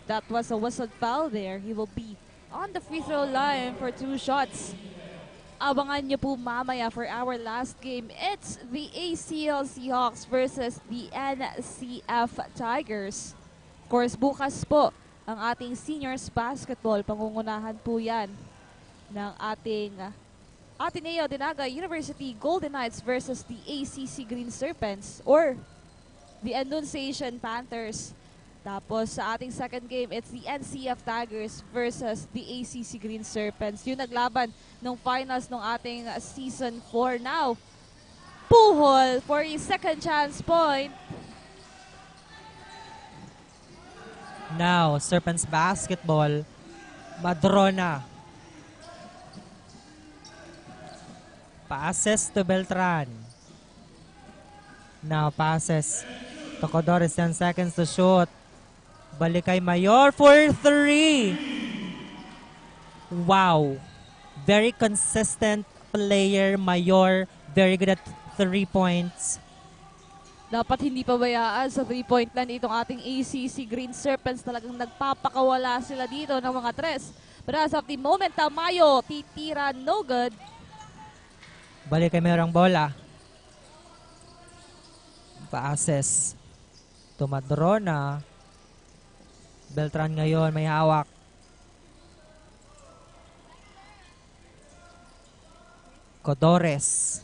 That was a whistled foul there. He will be on the free throw line for 2 shots. Abangan nyo po mamaya for our last game. It's the ACL Seahawks versus the NCF Tigers. Of course, bukas po ang ating seniors basketball. Pangungunahan po yan ng ating ATENEO Naga University Golden Knights versus the ACC Green Serpents or the Annunciation Panthers. Tapos sa ating second game, it's the NCF Tigers versus the ACC Green Serpents. Yung naglaban ng finals ng ating Season 4 now. Puhol for a second chance point. Now, Serpents basketball. Madrona. Passes to Beltran. Now, passes to Codores. 10 seconds to shoot. Balik kay Mayor for 3. Wow. Very consistent player, Mayor. Very good at 3 points. Dapat hindi pabayaan sa 3-point line itong ating ACC Green Serpents. Talagang nagpapakawala sila dito ng mga tres. But as of the moment, Tamayo, titira, no good. Balik kay Mayor ang bola. Passes to Madrona. Beltran ngayon may hawak. Codores.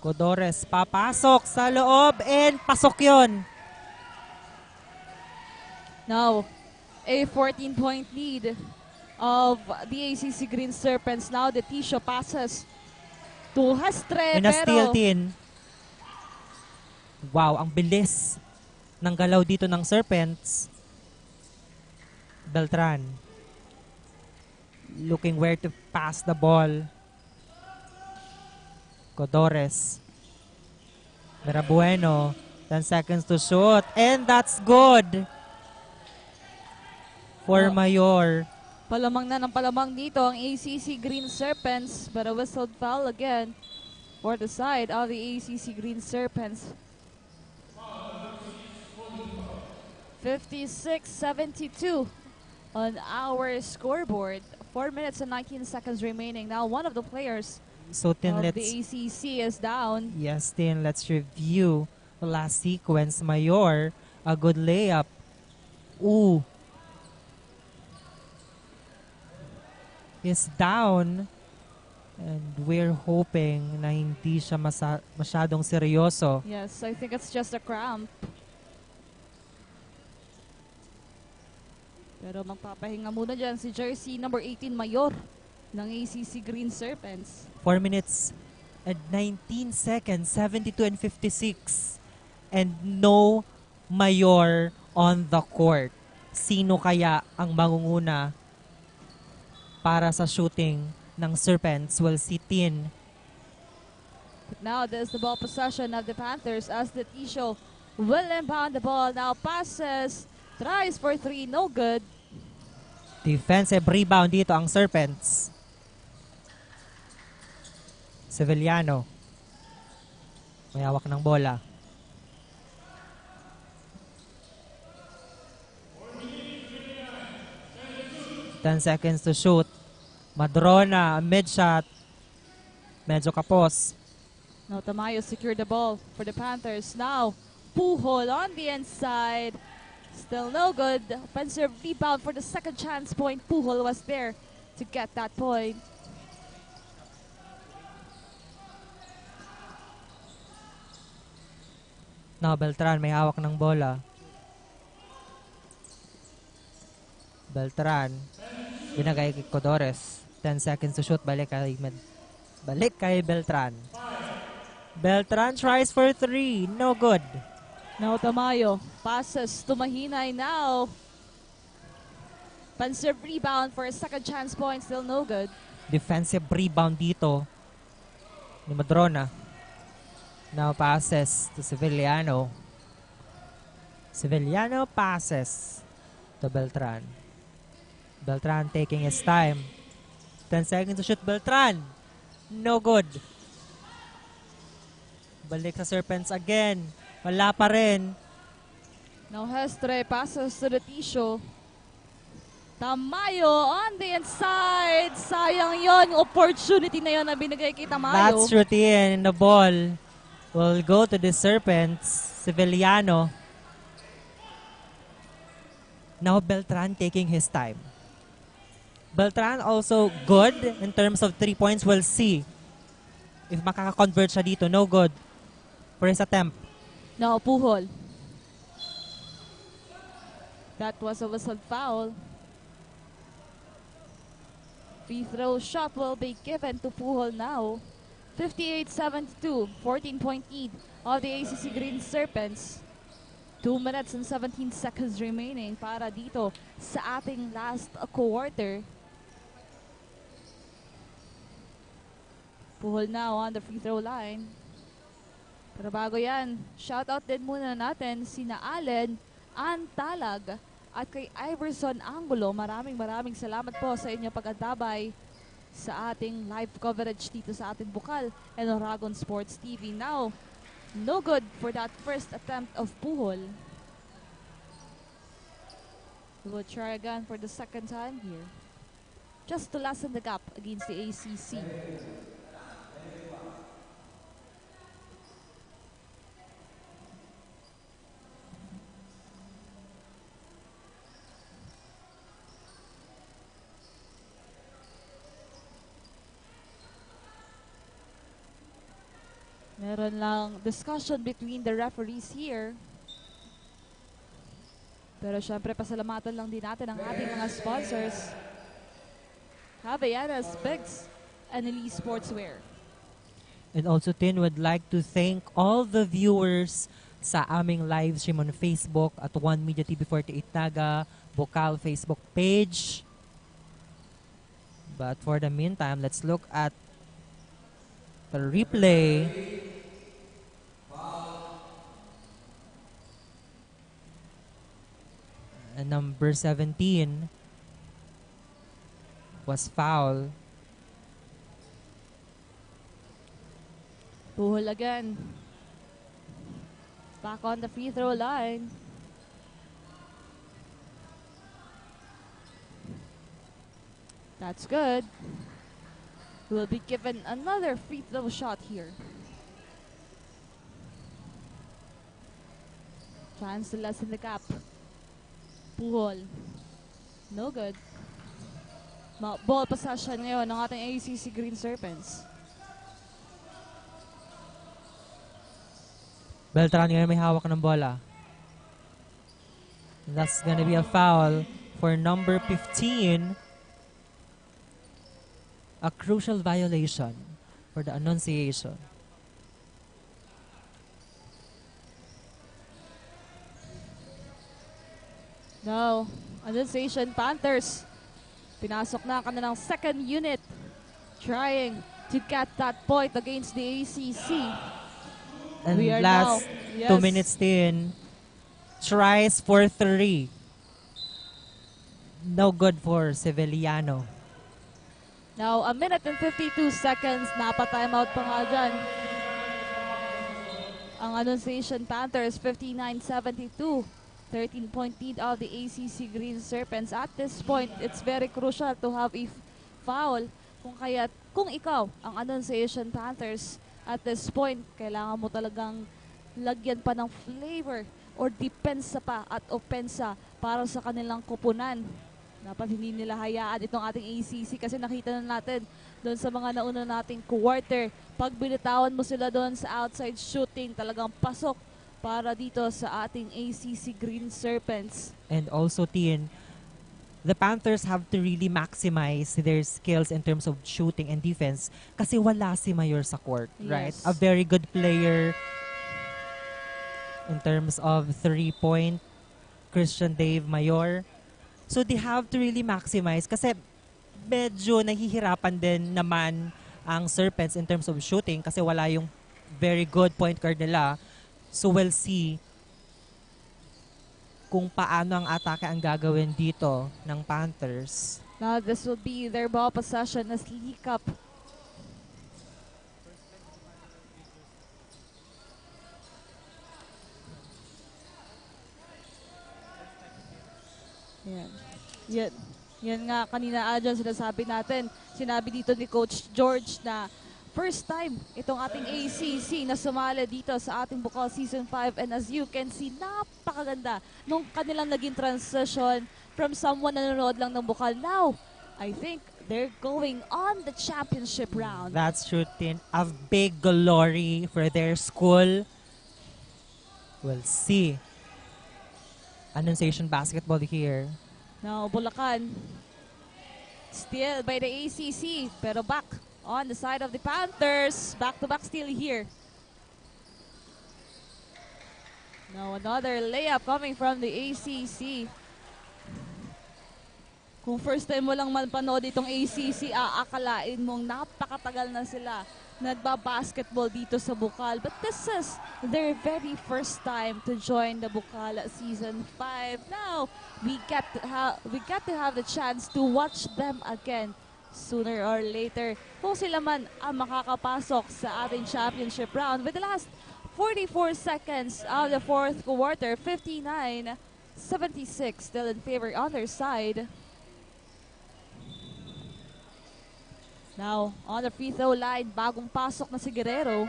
Codores papasok sa loob and pasok yon. Now, a 14-point lead of the ACC Green Serpents. Now the Tisho passes to Hastre, In a steal, pero Tin. Wow, ang bilis ng galaw dito ng Serpents. Beltran. Looking where to pass the ball. Codores. Merabueno. 10 seconds to shoot. And that's good. For Mayor. palamang na ng palamang dito ang ACC Green Serpents, but a whistled foul again for the side of the ACC Green Serpents. 56-72 on our scoreboard. 4 minutes and 19 seconds remaining. Now one of the players So Tin, of let's the ACC is down. Yes, Tin, let's review the last sequence. Mayor, a good layup. Ooh. Is down. And we're hoping na hindi siya masyadong seryoso. Yes, I think it's just a cramp. Pero magpapahinga muna dyan si jersey number 18 Mayor ng ACC Green Serpents. 4 minutes and 19 seconds, 72 and 56. And no Mayor on the court. Sino kaya ang mangunguna para sa shooting ng Serpents? Will see Tin. But now there's the ball possession of the Panthers as the Tisho will inbound the ball. Now passes, tries for three, no good. Defensive rebound dito ang Serpents. Sevillano. May hawak ng bola. Ten seconds to shoot. Madrona, mid shot. Medyo kapos. Now Tamayo secured the ball for the Panthers. Now Puhol on the inside. Still no good. Offensive rebound for the second chance point. Puhol was there to get that point. Now Beltran may hawak ng bola. Beltran. Binagay kay Codores. 10 seconds to shoot. Balik kay Beltran. Beltran tries for three. No good. Now Tamayo passes to Mahinay now. Offensive rebound for a second chance point. Still no good. Defensive rebound dito ni Madrona. Now passes to Sevillano. Sevillano passes to Beltran. Beltran taking his time. 10 seconds to shoot. Beltran. No good. Balik sa Serpents again. Wala pa rin. Now Hestre passes to the Tisho. Tamayo on the inside. Sayang yon. Opportunity na yon na binigay kay Tamayo. That's routine. The ball will go to the Serpents. Sevillano. Now Beltran taking his time. Beltran also good in terms of 3 points. We'll see if makaka-convert siya dito. No good for his attempt. Now Puhol. That was a whistled foul. Free throw shot will be given to Puhol now. 58-72, 14-point lead of the ACC Green Serpents. 2 minutes and 17 seconds remaining para dito sa ating last quarter. Puhol now on the free throw line. Pero bago yan, shoutout din muna natin sina Allen Antalag at kay Iverson Angulo. Maraming salamat po sa inyong pag-antabay sa ating live coverage dito sa ating Bucal and Oragon Sports TV. Now, no good for that first attempt of Puhol. We will try again for the second time here. Just to lessen the gap against the ACC. Meron lang discussion between the referees here. Pero syempre, pasalamatan lang din natin ang ating mga sponsors. Havaianas, Bigs, and Elite Sportswear. And also, Tin, would like to thank all the viewers sa aming live stream on Facebook at One Media TV 48 Naga, Bucal Facebook page. But for the meantime, let's look at the replay. And number 17 was foul. Buhol again. Back on the free throw line. That's good. Will be given another free throw shot here. Chance to lessen the gap. Buhol. No good. Ball possession ngayon ng ating ACC Green Serpents. Beltran ngayon may hawak ng bola. That's gonna be a foul for number 15. A crucial violation for the Annunciation. No. Annunciation Panthers. Pinasok na ang kanilang second unit. Trying to get that point against the ACC. And We are last now, 2 minutes in, tries for 3. No good for Sevillano. Now, 1 minute and 52 seconds. Napa-timeout pa nga dyan. Ang Annunciation Panthers, 59-72. 13-point lead of the ACC Green Serpents. At this point, it's very crucial to have a foul. Kung ikaw, ang Annunciation Panthers, at this point, kailangan mo talagang lagyan pa ng flavor or depensa pa at opensa para sa kanilang kupunan. Dapat hindi nila hayaan itong ating ACC kasi nakita na natin doon sa mga nauna nating quarter. Pag binitawan mo sila doon sa outside shooting, talagang pasok para dito sa ating ACC Green Serpents. And also, Tien, the Panthers have to really maximize their skills in terms of shooting and defense kasi wala si Mayor sa court, right? Yes. A very good player in terms of 3-point, Christian Dave Mayor. So they have to really maximize kasi medyo nahihirapan din naman ang Serpents in terms of shooting kasi wala yung very good point guard nila. So we'll see kung paano ang atake ang gagawin dito ng Panthers. Now this will be their ball possession as leak up. Yan nga kanina Adjan sinasabi natin. Sinabi dito ni Coach George na first time itong ating ACC na sumali dito sa ating Bucal Season 5 and as you can see, napakaganda nung kanilang naging transition from someone na nanonood lang ng Bucal. Now, I think they're going on the championship round. That's true, Tin. A big glory for their school. We'll see. Annunciation basketball here. Now, Bulacan, still by the ACC, pero back on the side of the Panthers. Back-to-back steal here. Now, another layup coming from the ACC. Kung first time mo lang mapanood itong ACC, aakalain mong napakatagal na sila nagba-basketball dito sa Bucal. But this is their very first time to join the Bucal Season 5. Now, we get to have the chance to watch them again sooner or later kung sila man ang makakapasok sa ating championship round. With the last 44 seconds of the fourth quarter, 59-76 still in favor on their side. Now, on the free throw line, bagong pasok na si Guerrero.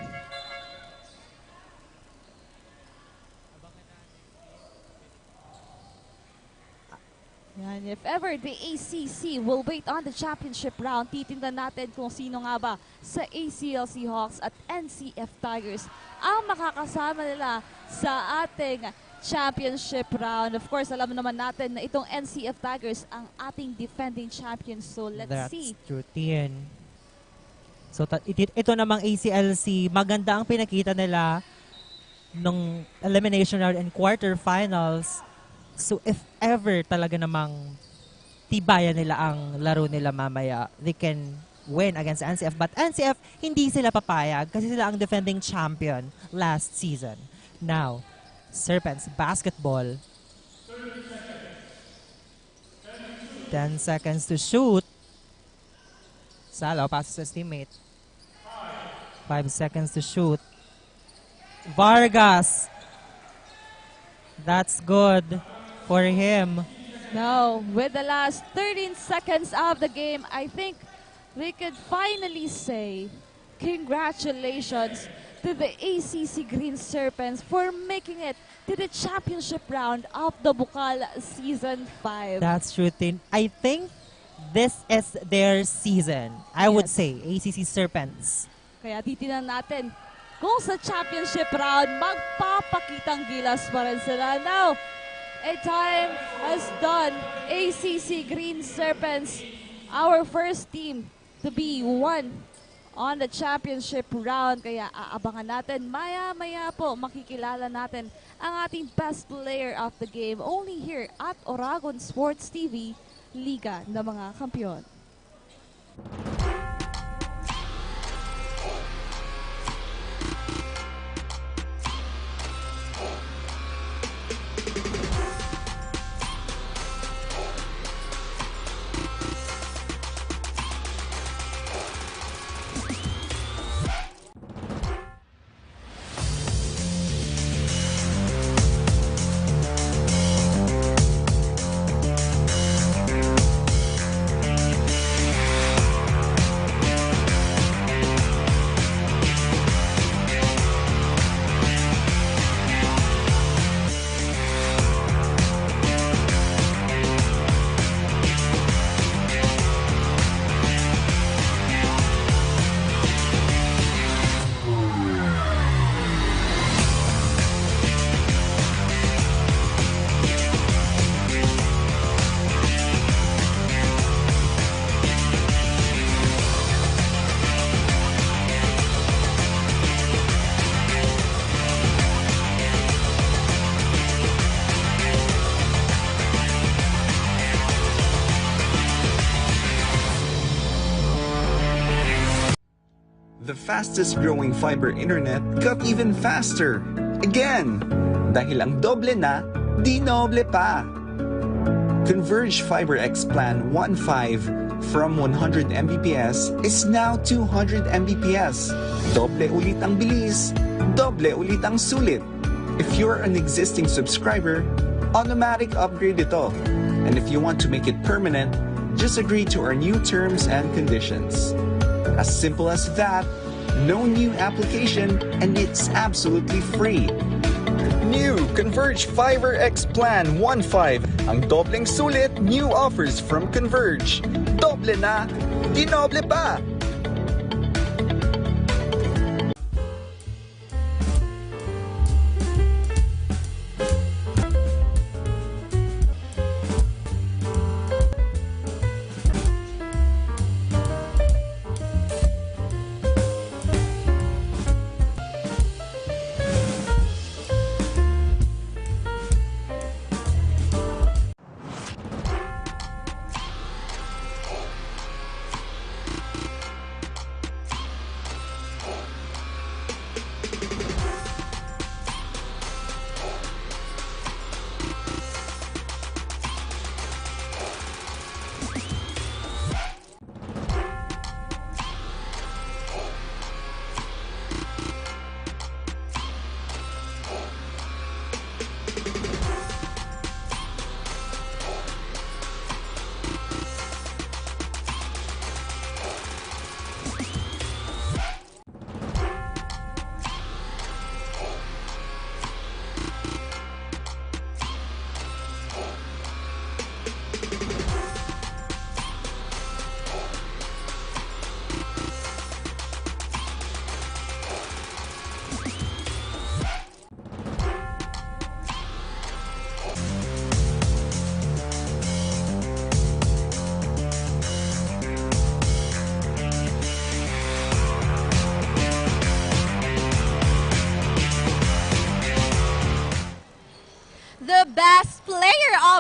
Yan, if ever the ACC will wait on the championship round, titingnan natin kung sino nga ba sa ACL Seahawks at NCF Tigers ang makakasama nila sa ating championship round. Of course, alam naman natin na itong NCF Tigers ang ating defending champions. So let's That's see. true, Tien. So ito namang ACLC, maganda ang pinakita nila nung elimination round and quarterfinals. So if ever talaga namang tibayan nila ang laro nila mamaya, they can win against NCF. But NCF, hindi sila papayag kasi sila ang defending champion last season. Now, Serpents basketball. 10 seconds to shoot. Salo passes his teammate. 5 seconds to shoot. Vargas. That's good for him. Now, with the last 13 seconds of the game, I think we could finally say congratulations to the ACC Green Serpents for making it to the championship round of the Bucal Season 5. That's true, Tin. I think this is their season. I would say, ACC Serpents. Kaya titinan natin kung sa championship round, magpapakitang gilas pa rin sila. Now, a time has done. ACC Green Serpents, our first team to be won on the championship round. Kaya aabangan natin, maya-maya po makikilala natin ang ating best player of the game only here at Oragon Sports TV, Liga ng mga Kampiyon. The fastest growing fiber internet got even faster. Again, dahil ang doble na, di noble pa. Converge FiberX Plan 1.5 from 100 Mbps is now 200 Mbps. Doble ulit ang bilis, doble ulit ang sulit. If you're an existing subscriber, automatic upgrade ito. And if you want to make it permanent, just agree to our new terms and conditions. As simple as that, no new application, and it's absolutely free. New Converge FiberX Plan 1.5. Ang dobleng sulit, new offers from Converge. Doble na, di noble pa!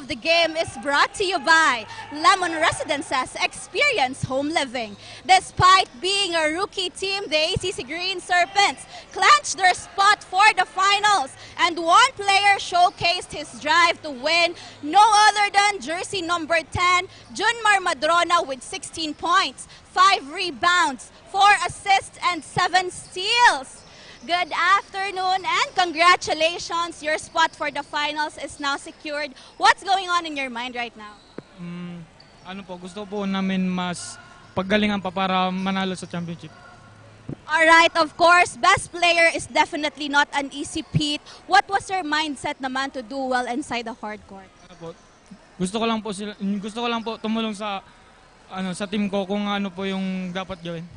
of the game is brought to you by Lemon Residences Experience Home Living. Despite being a rookie team, the ACC Green Serpents clinched their spot for the finals, and one player showcased his drive to win, no other than jersey number 10, Junmar Madrona, with 16 points, 5 rebounds, 4 assists, and 7 steals. Good afternoon and congratulations. Your spot for the finals is now secured. What's going on in your mind right now? Gusto po namin mas paggalingan pa para manalo sa championship. Alright, of course, best player is definitely not an easy feat. What was your mindset naman to do well inside the hard court? Gusto ko lang po tumulong sa sa team ko kung ano po yung dapat gawin.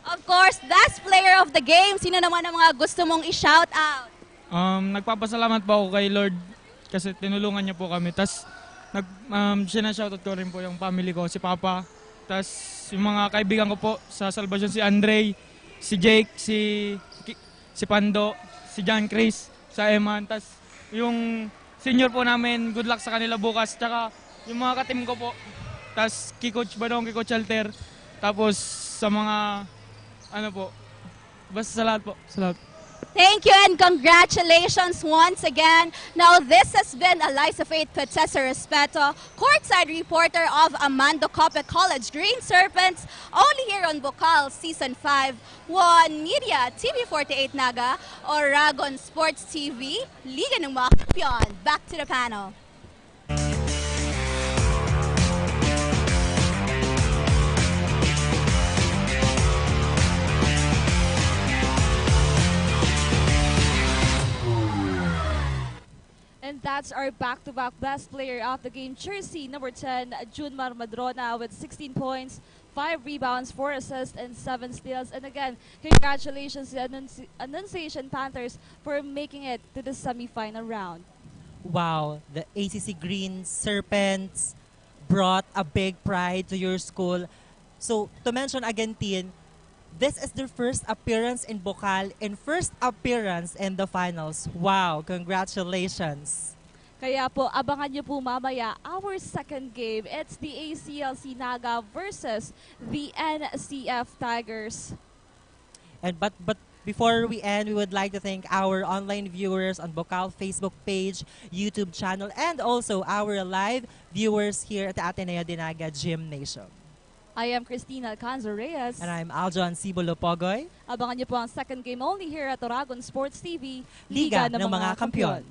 Of course, best player of the game. Sino naman ang mga gusto mong i-shout out? Nagpapasalamat po ako kay Lord kasi tinulungan niya po kami. Tapos sinashoutout ko rin po yung family ko, si Papa. Tapos yung mga kaibigan ko po sa Salvation, si Andre, si Jake, si Pando, si John Chris, sa Eman. Tapos yung senior po namin, good luck sa kanila bukas. Tsaka yung mga katim ko po. Tapos kay Coach Badong, kay Coach Alter. Tapos sa mga basta sa lahat po. Sa lahat. Thank you and congratulations once again. Now, this has been Eliza Faith Petesa Respeto, courtside reporter of Amando Cope College Green Serpents, only here on Bucal Season 5, One Media, TV48 Naga, Oragon Sports TV, Liga ng mga Kampiyon. Back to the panel. And that's our back-to-back best player of the game jersey, number 10, Junmar Madrona, with 16 points, 5 rebounds, 4 assists, and 7 steals. And again, congratulations to Annunciation Panthers for making it to the semi-final round. Wow, the ACC Green Serpents brought a big pride to your school. So, to mention again, Tin, this is their first appearance in Bucal and first appearance in the finals. Wow, congratulations. Kaya po, abangan nyo po mamaya our second game. It's the ACLC Naga versus the NCF Tigers. And but before we end, we would like to thank our online viewers on Bucal Facebook page, YouTube channel, and also our live viewers here at the Ateneo de Naga Gymnasium. I am Christina Alcanzo Reyes. And I'm Aljon Cibulo Pogoy. Abangan niyo po ang second game only here at Oragon Sports TV, Liga ng mga Kampiyon.